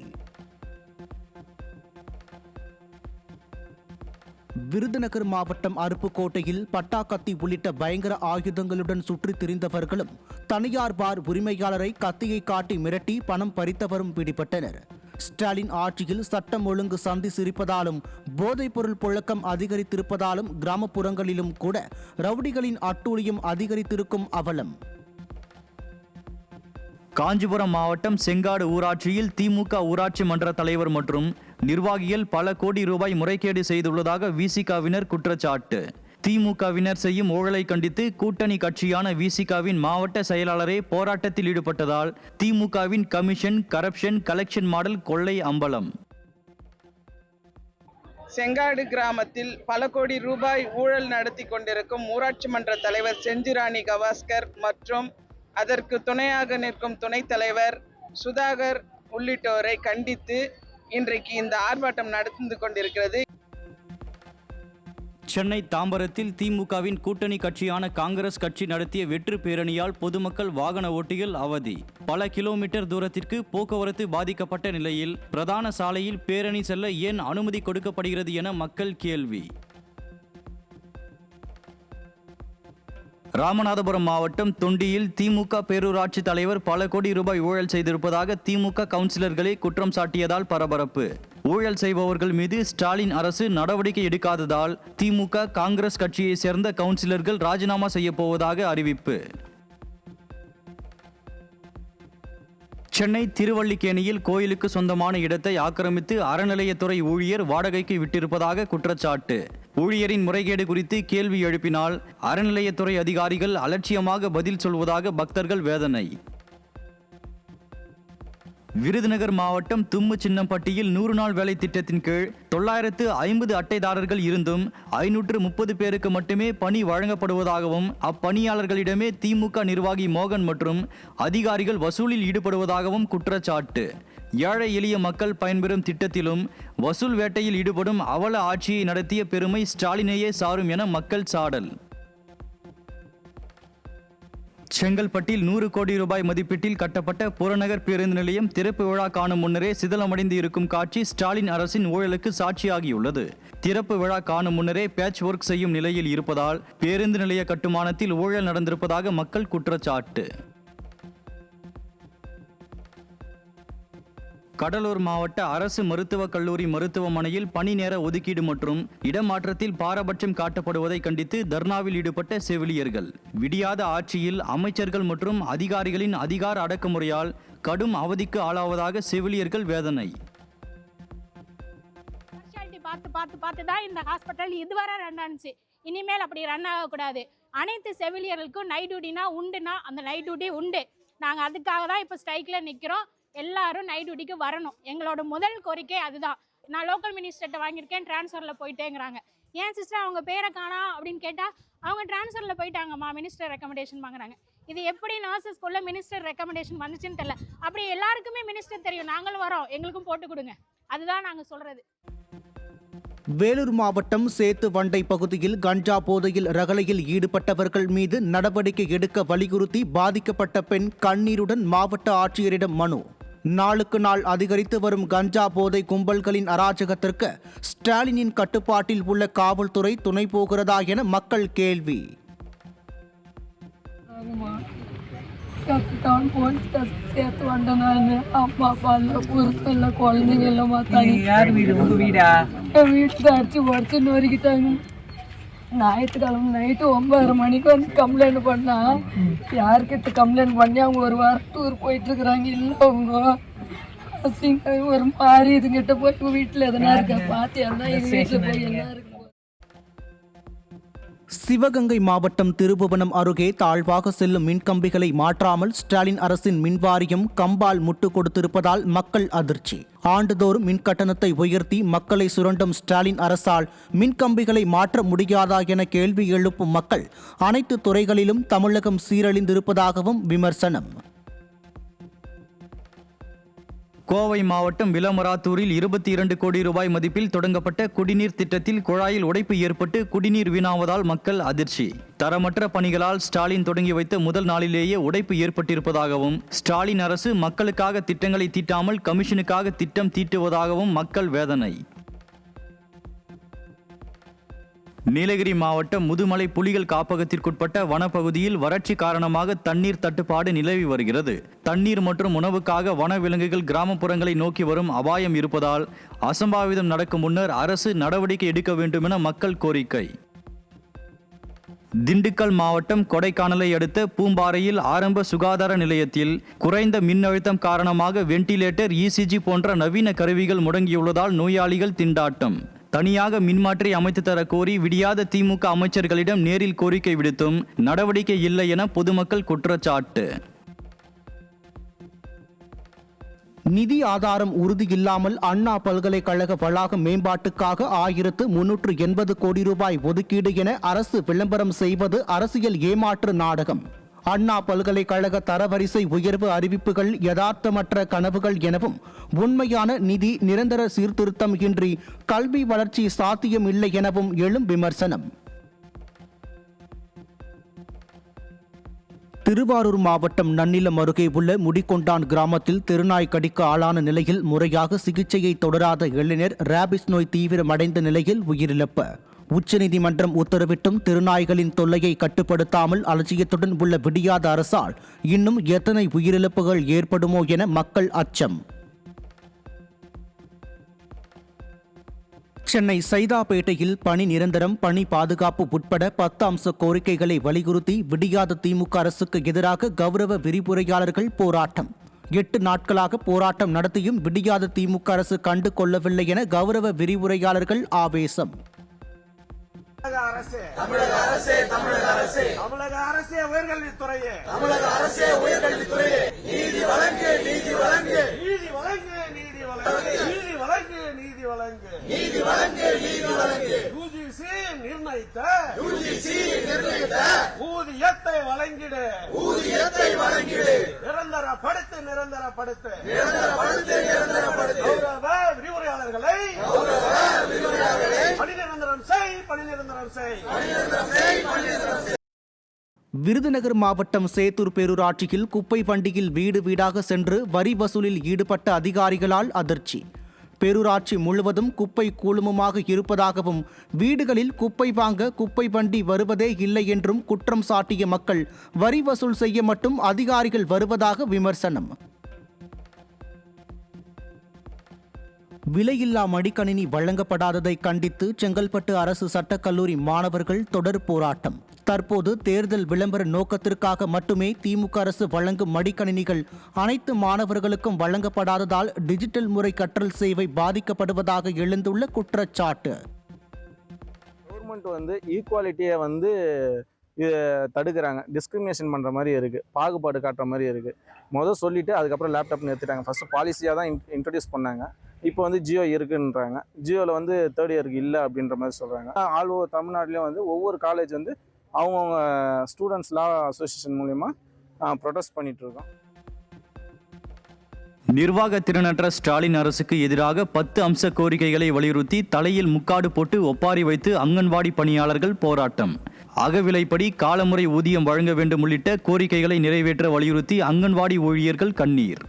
விருதுநகர் மாவட்டம் அருப்புக்கோட்டையில் பட்டாக்கத்தி உள்ளிட்ட பயங்கர ஆயுதங்களுடன் சுற்றித் திரிந்தவர்களும் தனியார் பார் உரிமையாளரை கத்தியை காட்டி மிரட்டி பணம் பறித்தவரும் பிடிபட்டனர். ஸ்டாலின் ஆட்சியில் சட்டம் ஒழுங்கு சந்தி சிரிப்பதாலும் போதைப்பொருள் புழக்கம் அதிகரித்திருப்பதாலும் கிராமப்புறங்களிலும் கூட ரவுடிகளின் அட்டூழியம் அதிகரித்திருக்கும் அவலம். காஞ்சிபுரம் மாவட்டம் செங்காடு ஊராட்சியில் திமுக ஊராட்சி மன்ற தலைவர் மற்றும் நிர்வாகிகள் பல கோடி ரூபாய் முறைகேடு செய்துள்ளதாக விசிகவினர் குற்றச்சாட்டு. திமுகவினர் செய்யும் ஊழலை கண்டித்து கூட்டணி கட்சியான விசிகவின் மாவட்ட செயலாளரே போராட்டத்தில் ஈடுபட்டதால் திமுகவின் கமிஷன் கரப்ஷன் கலெக்ஷன் மாடல் கொள்ளை அம்பலம். செங்காடு கிராமத்தில் பல கோடி ரூபாய் ஊழல் நடத்தி கொண்டிருக்கும் ஊராட்சி மன்ற தலைவர் செஞ்சிராணி கவாஸ்கர் மற்றும் அதற்கு துணையாக நிற்கும் துணைத் தலைவர் சுதாகர் உள்ளிட்டோரை கண்டித்து இன்றைக்கு இந்த ஆர்ப்பாட்டம் நடந்து கொண்டிருக்கிறது. சென்னை தாம்பரத்தில் திமுகவின் கூட்டணி கட்சியான காங்கிரஸ் கட்சி நடத்திய வெற்று பேரணியால் பொதுமக்கள் வாகன ஓட்டிகள் அவதி. பல கிலோமீட்டர் தூரத்திற்கு போக்குவரத்து பாதிக்கப்பட்ட நிலையில் பிரதான சாலையில் பேரணி செல்ல ஏன் அனுமதி கொடுக்கப்படுகிறது என மக்கள் கேள்வி. ராமநாதபுரம் மாவட்டம் தொண்டியில் திமுக பேரூராட்சி தலைவர் பல கோடி ரூபாய் ஊழல் செய்திருப்பதாக திமுக கவுன்சிலர்களே குற்றம் சாட்டியதால் பரபரப்பு. ஊழல் செய்பவர்கள் மீது ஸ்டாலின் அரசு நடவடிக்கை எடுக்காததால் திமுக காங்கிரஸ் கட்சியை சேர்ந்த கவுன்சிலர்கள் ராஜினாமா செய்யப் போவதாக அறிவிப்பு. சென்னை திருவல்லிக்கேணியில் கோயிலுக்கு சொந்தமான இடத்தை ஆக்கிரமித்து அறநிலையத்துறை ஊழியர் வாடகைக்கு விட்டிருப்பதாக குற்றச்சாட்டு. ஊழியரின் முறைகேடு குறித்து கேள்வி எழுப்பினால் அறநிலையத்துறை அதிகாரிகள் அலட்சியமாக பதில் சொல்வதாக பக்தர்கள் வேதனை. விருதுநகர் மாவட்டம் தும்மு சின்னம்பட்டியில் 100 நாள் வேலை திட்டத்தின் கீழ் 950 அட்டைதாரர்கள் இருந்தும் 530 பேருக்கு மட்டுமே பணி வழங்கப்படுவதாகவும் அப்பணியாளர்களிடமே திமுக நிர்வாகி மோகன் மற்றும் அதிகாரிகள் வசூலில் ஈடுபடுவதாகவும் குற்றச்சாட்டு. ஏழை எளிய மக்கள் பயன்பெறும் திட்டத்திலும் வசூல் வேட்டையில் ஈடுபடும் அவல ஆட்சியை நடத்திய பெருமை ஸ்டாலினையே சாரும் என மக்கள் சாடல். செங்கல்பட்டில் 100 கோடி ரூபாய் மதிப்பீட்டில் கட்டப்பட்ட புறநகர் பேருந்து நிலையம் திறப்பு விழா காணும் முன்னரே சிதலமடைந்து இருக்கும் காட்சி ஸ்டாலின் அரசின் ஊழலுக்கு சாட்சியாகியுள்ளது. திறப்பு விழா காணும் முன்னரே பேட்ச் ஒர்க் செய்யும் நிலையில் இருப்பதால் பேருந்து நிலைய கட்டுமானத்தில் ஊழல் நடந்திருப்பதாக மக்கள் குற்றச்சாட்டு. கடலூர் மாவட்ட அரசு மருத்துவக் கல்லூரி மருத்துவமனையில் பணி நேர ஒதுக்கீடு மற்றும் இடமாற்றத்தில் பாரபட்சம் காட்டப்படுவதை கண்டித்து தர்ணாவில் ஈடுபட்ட செவிலியர்கள். விடியாத ஆட்சியில் அமைச்சர்கள் மற்றும் அதிகாரிகளின் அதிகார அடக்குமுறையால் கடும் அவதிக்கு ஆளாவதாக செவிலியர்கள் வேதனை. பார்த்து தான் இந்த ஹாஸ்பிட்டல் இதுவரை ரன் ஆனிச்சு. இனிமேல் அப்படி ரன் ஆகக்கூடாது. அனைத்து செவிலியர்களுக்கும் நைட் டியூட்டினா உண்டுனா அந்த நைட் டியூட்டி உண்டு. நாங்கள் அதுக்காக தான் இப்போ ஸ்ட்ரைக்கில் நிற்கிறோம். எல்லாரும் நைட் டியூட்டிக்கு வரணும். எங்களோட முதல் கோரிக்கை அதுதான். நான் லோக்கல் மினிஸ்டர்கிட்ட வாங்கியிருக்கேன், டிரான்ஸ்ஃபரில் போயிட்டேங்கிறாங்க. ஏன் சிஸ்டர் அவங்க பேரை காணா அப்படின்னு கேட்டால் அவங்க டிரான்ஸ்ஃபரில் போயிட்டாங்கம்மா, மினிஸ்டர் ரெக்கமெண்டேஷன் வாங்குறாங்க. இது எப்படி நர்சஸ்குள்ள மினிஸ்டர் ரெக்கமெண்டேஷன் வந்துச்சுன்னு தெரியல. அப்படி எல்லாருக்குமே மினிஸ்டர் தெரியும், நாங்களும் வரோம், எங்களுக்கும் போட்டு கொடுங்க. அதுதான் நாங்கள் சொல்கிறது. வேலூர் மாவட்டம் சேத்துவண்டை பகுதியில் கஞ்சா போதையில் ரகளையில் ஈடுபட்டவர்கள் மீது நடவடிக்கை எடுக்க வலியுறுத்தி பாதிக்கப்பட்ட பெண் கண்ணீருடன் மாவட்ட ஆட்சியரிடம் மனு. நாளுக்கு நாள் அதிகரித்து வரும் கஞ்சா போதை கும்பல்களின் அராஜகத்திற்கு ஸ்டாலினின் கட்டுப்பாட்டில் உள்ள காவல்துறை துணை போகிறதா என மக்கள் கேள்வி. கற்றுட்டான் போலீஸ் சேர்த்து வந்தேன் நான். அம்மா அப்பா இல்லை, புருஷன் இல்லை, குழந்தைங்க இல்லை, மாத்தாங்க. யார் வீடு? உங்க வீடா? என் வீட்டில் அடிச்சு உடச்சு நொறுக்கிட்டாங்க. ஞாயிற்றுக்கிழமை நைட்டு 9:30 மணிக்கு வந்து கம்ப்ளைண்ட் பண்ணா, யாருக்கிட்ட கம்ப்ளைண்ட் பண்ணி அவங்க ஒரு வாரம் டூர் போயிட்டு இருக்கிறாங்க. இல்லை அவங்க ஒரு மாதிரி இதுங்கிட்ட போய் வீட்டில் எதனா இருக்க பார்த்தியா, எங்கள் வீட்டில் போய் என்ன இருக்கு. சிவகங்கை மாவட்டம் திருபுவனம் அருகே தாழ்வாக செல்லும் மின்கம்பிகளை மாற்றாமல் ஸ்டாலின் அரசின் மின்வாரியம் கம்பால் முட்டு கொடுத்திருப்பதால் மக்கள் அதிர்ச்சி. ஆண்டுதோறும் மின் கட்டணத்தை உயர்த்தி மக்களை சுரண்டும் ஸ்டாலின் அரசால் மின்கம்பிகளை மாற்ற முடியாதா என கேள்வி எழுப்பும் மக்கள் அனைத்து துறைகளிலும் தமிழகம் சீரழிந்திருப்பதாகவும் விமர்சனம். கோவை மாவட்டம் விளமராத்தூரில் 22 கோடி ரூபாய் மதிப்பில் தொடங்கப்பட்ட குடிநீர் திட்டத்தில் குழாயில் உடைப்பு ஏற்பட்டு குடிநீர் வீணாவதால் மக்கள் அதிர்ச்சி. தரமற்ற பணிகளால் ஸ்டாலின் தொடங்கி வைத்த முதல் நாளிலேயே உடைப்பு ஏற்பட்டிருப்பதாகவும், ஸ்டாலின் அரசு மக்களுக்காக திட்டங்களை தீட்டாமல் கமிஷனுக்காக திட்டம் தீட்டுவதாகவும் மக்கள் வேதனை. நீலகிரி மாவட்டம் முதுமலை புலிகள் காப்பகத்திற்குட்பட்ட வனப்பகுதியில் வறட்சி காரணமாக தண்ணீர் தட்டுப்பாடு நிலவி வருகிறது. தண்ணீர் மற்றும் உணவுக்காக வனவிலங்குகள் கிராமப்புறங்களை நோக்கி வரும் அபாயம் இருப்பதால் அசம்பாவிதம் நடக்கும் முன்னர் அரசு நடவடிக்கை எடுக்க வேண்டும் என மக்கள் கோரிக்கை. திண்டுக்கல் மாவட்டம் கொடைக்கானலை அடுத்த பூம்பாறையில் ஆரம்ப சுகாதார நிலையத்தில் குறைந்த மின் அழுத்தம் காரணமாக வெண்டிலேட்டர், இசிஜி போன்ற நவீன கருவிகள் முடங்கியுள்ளதால் நோயாளிகள் திண்டாட்டம். தனியாக மின்மாற்றி அமைத்து தர கோரி விடியாத திமுக அமைச்சர்களிடம் நேரில் கோரிக்கை விடுத்தும் நடவடிக்கை இல்லை என பொதுமக்கள் குற்றச்சாட்டு. நிதி ஆதாரம் உறுதியில்லாமல் அண்ணா பல்கலைக்கழக வளாக மேம்பாட்டுக்காக 1380 கோடி ரூபாய் ஒதுக்கீடு என அரசு விளம்பரம் செய்வது அரசியல் ஏமாற்று நாடகம். அண்ணா பல்கலைக்கழக தரவரிசை உயர்வு அறிவிப்புகள் யதார்த்தமற்ற கனவுகள் எனவும், உண்மையான நிதி நிரந்தர சீர்திருத்தம் இன்றி கல்வி வளர்ச்சி சாத்தியம் இல்லை எனவும் எழும் விமர்சனம். திருவாரூர் மாவட்டம் நன்னிலம் அருகே உள்ள முடிகொண்டான் கிராமத்தில் தெருநாய் கடிக்க ஆளான நிலையில் முறையாக சிகிச்சையை தொடராத இளைஞர் ராபிஸ் நோய் தீவிரமடைந்த நிலையில் உயிரிழப்பு. உச்சநீதிமன்றம் உத்தரவிட்டும் திருநாய்களின் தொல்லையை கட்டுப்படுத்தாமல் அலட்சியத்துடன் உள்ள விடியாத அரசால் இன்னும் எத்தனை உயிரிழப்புகள் ஏற்படுமோ என மக்கள் அச்சம். சென்னை சைதாப்பேட்டையில் பணி நிரந்தரம், பணி பாதுகாப்பு உட்பட 10 அம்ச கோரிக்கைகளை வலியுறுத்தி விடியாத திமுக அரசுக்கு எதிராக கௌரவ விரிவுரையாளர்கள் போராட்டம். 8 நாட்களாக போராட்டம் நடத்தியும் விடியாத திமுக அரசு கண்டு கொள்ளவில்லை என கௌரவ விரிவுரையாளர்கள் ஆவேசம். தமிழக அரசே உயர்கல்வித்துறையே, நீதி வழங்கு, நீதி வழங்கு, நீதி வழங்கு, நீதி வழங்கு, நீதி வழங்கு, நீதி வழங்கு, நீதி வழங்கு, நீதி வழங்கு. யுஜிசி நிர்ணயித்த ஊதியத்தை வழங்கிடு, ஊதியத்தை வழங்கிடு. நிரந்தரப்படுத்து, நிரந்தரப்படுத்து, நிரந்தரப்படுத்து, நிரந்தரப்படுத்து. கௌரவ விரிவுரையாளர்களை பணி நிரந்தரம் செய், பணி நிரந்தரம் செய், பணி நிரந்தரம் செய், பணி நிரந்தரம் செய். விருதுநகர் மாவட்டம் சேத்தூர் பேரூராட்சியில் குப்பை வண்டியில் வீடு வீடாக சென்று வரி வசூலில் ஈடுபட்ட அதிகாரிகளால் அதிர்ச்சி. பேரூராட்சி முழுவதும் குப்பை கூழுமுமாக இருப்பதாகவும், வீடுகளில் குப்பை வாங்க குப்பை வண்டி வருவதே இல்லை என்றும் குற்றம் சாட்டிய மக்கள் வரி வசூல் செய்ய மட்டும் அதிகாரிகள் வருவதாக விமர்சனம். விலையில்லா மடிக்கணினி வழங்கப்படாததை கண்டித்து செங்கல்பட்டு அரசு சட்டக்கல்லூரி மாணவர்கள் தொடர் போராட்டம். தற்போது தேர்தல் விளம்பர நோக்கத்திற்காக மட்டுமே திமுக அரசு வழங்கும் மடிக்கணினிகள் அனைத்து மாணவர்களுக்கும் வழங்கப்படாததால் டிஜிட்டல் முறை கற்றல் சேவை பாதிக்கப்படுவதாக எழுந்துள்ள குற்றச்சாட்டு. கவர்மெண்ட் ஈக்குவாலிட்டியை தடுக்கிறாங்க, டிஸ்கிரிமினேஷன் பண்ணுற மாதிரி இருக்குது, பாகுபாடு காட்டுற மாதிரி இருக்குது. சொல்லிவிட்டு அதுக்கப்புறம் லேப்டாப் நிறுத்திட்டாங்க. ஃபஸ்ட்டு பாலிசியாக தான் இன்ட்ரடியூஸ் பண்ணாங்க. இப்போ ஜியோ இருக்குன்றாங்க. ஜியோவில் தேர்ட் இயருக்கு இல்லை அப்படின்ற மாதிரி சொல்கிறாங்க. ஆல் ஓவர் தமிழ்நாட்டிலையும் ஒவ்வொரு காலேஜ் அவங்கவுங்க ஸ்டூடெண்ட்ஸ் லா அசோசியேஷன் மூலயமா ப்ரொடெஸ்ட் பண்ணிட்டு இருக்கோம். நிர்வாக திறனற்ற ஸ்டாலின் அரசுக்கு எதிராக 10 அம்ச கோரிக்கைகளை வலியுறுத்தி தலையில் முக்காடு போட்டு ஒப்பாரி வைத்து அங்கன்வாடி பணியாளர்கள் போராட்டம். அகவிலைப்படி காலமுறை ஊதியம் வழங்க வேண்டும் உள்ளிட்ட கோரிக்கைகளை நிறைவேற்ற வலியுறுத்தி அங்கன்வாடி ஊழியர்கள் கண்ணீர்.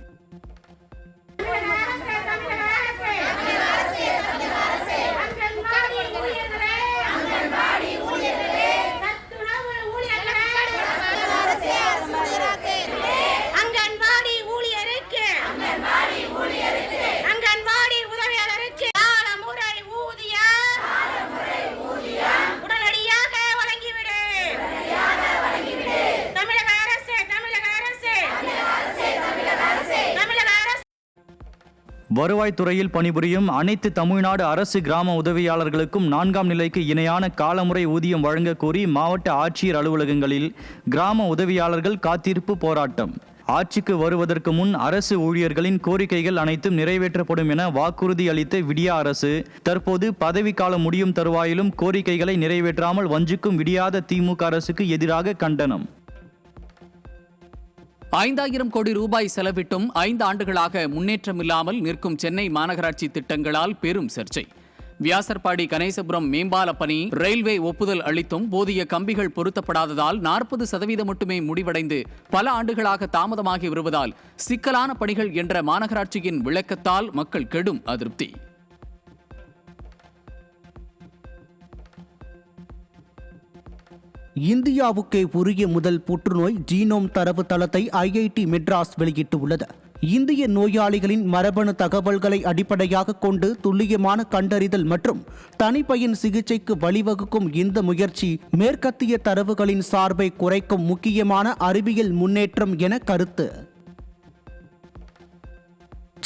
வருவாய்த்துறையில் பணிபுரியும் அனைத்து தமிழ்நாடு அரசு கிராம உதவியாளர்களுக்கும் 4ஆம் நிலைக்கு இணையான காலமுறை ஊதியம் வழங்க கோரி மாவட்ட ஆட்சியர் அலுவலகங்களில் கிராம உதவியாளர்கள் காத்திருப்பு போராட்டம். ஆட்சிக்கு வருவதற்கு முன் அரசு ஊழியர்களின் கோரிக்கைகள் அனைத்தும் நிறைவேற்றப்படும் என வாக்குறுதி அளித்த விடியா அரசு தற்போது பதவிக்காலம் முடியும் தருவாயிலும் கோரிக்கைகளை நிறைவேற்றாமல் வஞ்சிக்கும் விடியாத திமுக அரசுக்கு எதிராக கண்டனம். 5000 கோடி ரூபாய் செலவிட்டும் 5 ஆண்டுகளாக முன்னேற்றமில்லாமல் நிற்கும் சென்னை மாநகராட்சி திட்டங்களால் பெரும் சர்ச்சை. வியாசர்பாடி கணேசபுரம் மேம்பால பணி ரயில்வே ஒப்புதல் அளித்தும் போதிய கம்பிகள் பொருத்தப்படாததால் 40% மட்டுமே முடிவடைந்து பல ஆண்டுகளாக தாமதமாகி வருவதால் சிக்கலான பணிகள் என்ற மாநகராட்சியின் விளக்கத்தால் மக்கள் கெடும் அதிருப்தி. இந்தியாவுக்கே உரிய முதல் புற்றுநோய் ஜீனோம் தரவு தளத்தை ஐஐடி மெட்ராஸ் வெளியிட்டுள்ளது. இந்திய நோயாளிகளின் மரபணு தகவல்களை அடிப்படையாக கொண்டு துல்லியமான கண்டறிதல் மற்றும் தனிப்பயன் சிகிச்சைக்கு வழிவகுக்கும் இந்த முயற்சி மேற்கத்திய தரவுகளின் சார்பை குறைக்கும் முக்கியமான அறிவியல் முன்னேற்றம் என கருத்து.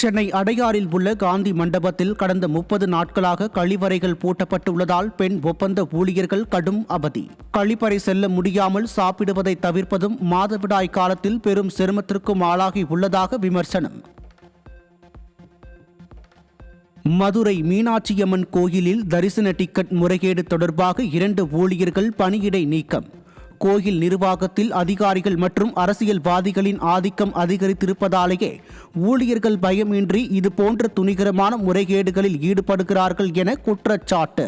சென்னை அடையாறில் உள்ள காந்தி மண்டபத்தில் கடந்த 30 நாட்களாக கழிவறைகள் பூட்டப்பட்டுள்ளதால் பெண் ஒப்பந்த ஊழியர்கள் கடும் அவதி. கழிப்பறை செல்ல முடியாமல் சாப்பிடுவதை தவிர்ப்பதும் மாதவிடாய் காலத்தில் பெரும் சிரமத்திற்கும் ஆளாகி உள்ளதாக விமர்சனம். மதுரை மீனாட்சியம்மன் கோயிலில் தரிசன டிக்கெட் முறைகேடு தொடர்பாக 2 ஊழியர்கள் பணியிடை நீக்கம். கோயில் நிர்வாகத்தில் அதிகாரிகள் மற்றும் அரசியல்வாதிகளின் ஆதிக்கம் அதிகரித்திருப்பதாலேயே ஊழியர்கள் பயமின்றி இதுபோன்ற துணிகரமான முறைகேடுகளில் ஈடுபடுகிறார்கள் என குற்றச்சாட்டு.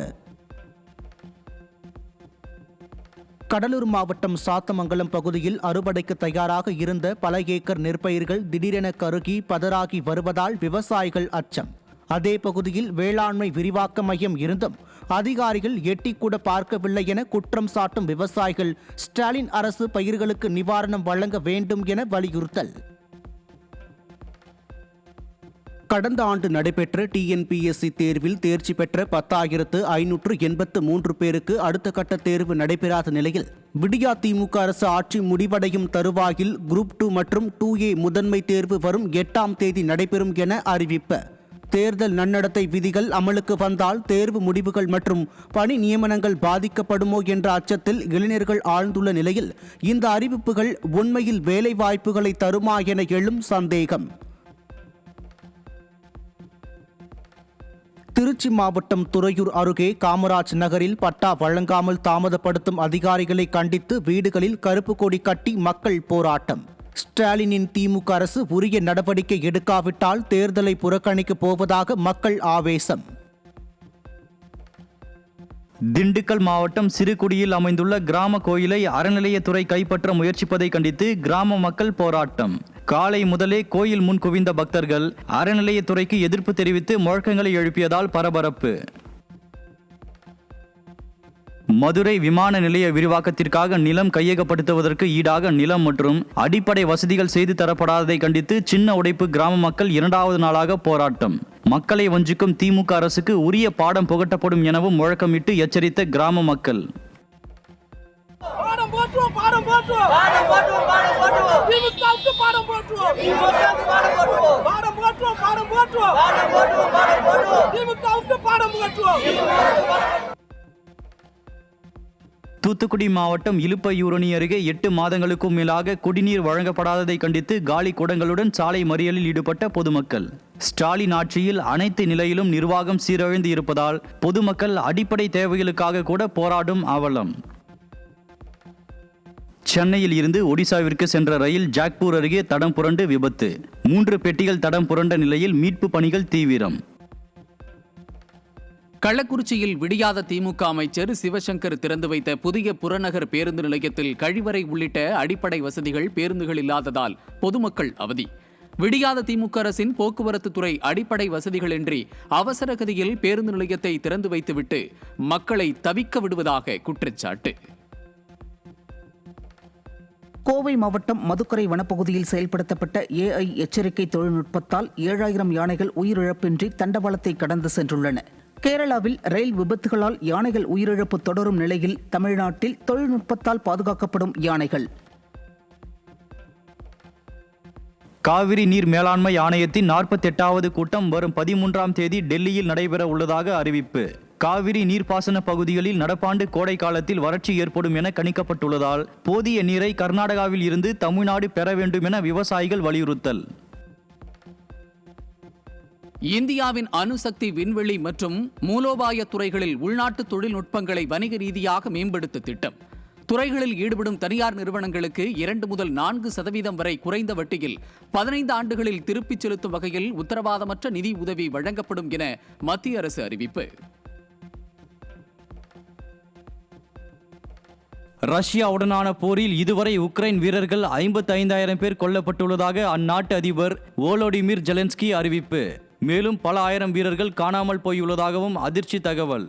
கடலூர் மாவட்டம் சாத்தமங்கலம் பகுதியில் அறுவடைக்கு தயாராக இருந்த பல ஏக்கர் நெற்பயிர்கள் திடீரென கருகி பதறாகி வருவதால் விவசாயிகள் அச்சம். அதே பகுதியில் வேளாண்மை விரிவாக்க மையம் இருந்தும் அதிகாரிகள் எட்டிக்கூட பார்க்கவில்லை என குற்றம் சாட்டும் விவசாயிகள் ஸ்டாலின் அரசு பயிர்களுக்கு நிவாரணம் வழங்க வேண்டும் என வலியுறுத்தல். கடந்த ஆண்டு நடைபெற்ற டிஎன்பிஎஸ்சி தேர்வில் தேர்ச்சி பெற்ற 10,583 பேருக்கு அடுத்த கட்ட தேர்வு நடைபெறாத நிலையில் விடியா திமுக அரசு ஆட்சி முடிவடையும் தருவாயில் குரூப் 2 மற்றும் 2A முதன்மை தேர்வு வரும் 8ஆம் தேதி நடைபெறும் என அறிவிப்பு. தேர்தல் நன்னடத்தை விதிகள் அமலுக்கு வந்தால் தேர்வு முடிவுகள் மற்றும் பணி நியமனங்கள் பாதிக்கப்படுமோ என்ற அச்சத்தில் இளைஞர்கள் ஆழ்ந்துள்ள நிலையில் இந்த அறிவிப்புகள் உண்மையில் வேலை வாய்ப்புகளை தருமா என எழும் சந்தேகம். திருச்சி மாவட்டம் துறையூர் அருகே காமராஜ் நகரில் பட்டா வழங்காமல் தாமதப்படுத்தும் அதிகாரிகளை கண்டித்து வீடுகளில் கருப்பு கொடி கட்டி மக்கள் போராட்டம். ஸ்டாலினின் திமுக அரசு உரிய நடவடிக்கை எடுக்காவிட்டால் தேர்தலை புறக்கணிக்கப் போவதாக மக்கள் ஆவேசம். திண்டுக்கல் மாவட்டம் சிறுகுடியில் அமைந்துள்ள கிராம கோயிலை அறநிலையத்துறை கைப்பற்ற முயற்சிப்பதை கண்டித்து கிராம மக்கள் போராட்டம். காலை முதலே கோயில் முன் குவிந்த பக்தர்கள் அறநிலையத்துறைக்கு எதிர்ப்பு தெரிவித்து முழக்கங்களை எழுப்பியதால் பரபரப்பு. மதுரை விமான நிலைய விரிவாக்கத்திற்காக நிலம் கையகப்படுத்துவதற்கு ஈடாக நிலம் மற்றும் அடிப்படை வசதிகள் செய்து தரப்படாததை கண்டித்து சின்ன உடைப்பு கிராம மக்கள் 2வது நாளாக போராட்டம். மக்களை வஞ்சிக்கும் திமுக அரசுக்கு உரிய பாடம் புகட்டப்படும் எனவும் முழக்கமிட்டு எச்சரித்த கிராம மக்கள். தூத்துக்குடி மாவட்டம் இலுப்பையூரணி அருகே 8 மாதங்களுக்கும் மேலாக குடிநீர் வழங்கப்படாததை கண்டித்து காலி குடங்களுடன் சாலை மறியலில் ஈடுபட்ட பொதுமக்கள். ஸ்டாலின் ஆட்சியில் அனைத்து நிலையிலும் நிர்வாகம் சீரழிந்து இருப்பதால் பொதுமக்கள் அடிப்படை தேவைகளுக்காக கூட போராடும் அவலம். சென்னையில் இருந்து ஒடிசாவிற்கு சென்ற ரயில் ஜாக்பூர் அருகே தடம் புரண்டு விபத்து. 3 பெட்டிகள் தடம் புரண்ட நிலையில் மீட்பு பணிகள் தீவிரம். கள்ளக்குறிச்சியில் விடியாத திமுக அமைச்சர் சிவசங்கர் திறந்து வைத்த புதிய புறநகர் பேருந்து நிலையத்தில் கழிவறை உள்ளிட்ட அடிப்படை வசதிகள் பேருந்துகள் இல்லாததால் பொதுமக்கள் அவதி. விடியாத திமுக அரசின் போக்குவரத்து துறை அடிப்படை வசதிகளின்றி அவசர கதியில் பேருந்து நிலையத்தை திறந்து வைத்துவிட்டு மக்களை தவிக்க விடுவதாக குற்றச்சாட்டு. கோவை மாவட்டம் மதுக்கரை வனப்பகுதியில் செயல்படுத்தப்பட்ட AI எச்சரிக்கை தொழில்நுட்பத்தால் 7000 யானைகள் உயிரிழப்பின்றி தண்டவாளத்தை கடந்து சென்றுள்ளன. கேரளாவில் ரயில் விபத்துகளால் யானைகள் உயிரிழப்பு தொடரும் நிலையில் தமிழ்நாட்டில் தொழில்நுட்பத்தால் பாதுகாக்கப்படும் யானைகள். காவிரி நீர் மேலாண்மை ஆணையத்தின் 48வது கூட்டம் வரும் 13ஆம் தேதி டெல்லியில் நடைபெற உள்ளதாக அறிவிப்பு. காவிரி நீர்ப்பாசன பகுதிகளில் நடப்பாண்டு கோடை காலத்தில் வறட்சி ஏற்படும் என கணிக்கப்பட்டுள்ளதால் போதிய நீரை கர்நாடகாவில் இருந்து தமிழ்நாடு பெற வேண்டும் என விவசாயிகள் வலியுறுத்தல். இந்தியாவின் அணுசக்தி, விண்வெளி மற்றும் மூலோபாய துறைகளில் உள்நாட்டு தொழில்நுட்பங்களை வணிக ரீதியாக மேம்படுத்த திட்டம். துறைகளில் ஈடுபடும் தனியார் நிறுவனங்களுக்கு 2 முதல் 4% வரை குறைந்த வட்டியில் 15 ஆண்டுகளில் திருப்பிச் செலுத்தும் வகையில் உத்தரவாதமற்ற நிதி உதவி வழங்கப்படும் என மத்திய அரசு அறிவிப்பு. ரஷ்யாவுடனான போரில் இதுவரை உக்ரைன் வீரர்கள் 55,000 பேர் கொல்லப்பட்டுள்ளதாக அந்நாட்டு அதிபர் வோலோடிமிர் ஜெலன்ஸ்கி அறிவிப்பு. மேலும் பல ஆயிரம் வீரர்கள் காணாமல் போயுள்ளதாகவும் அதிர்ச்சி தகவல்.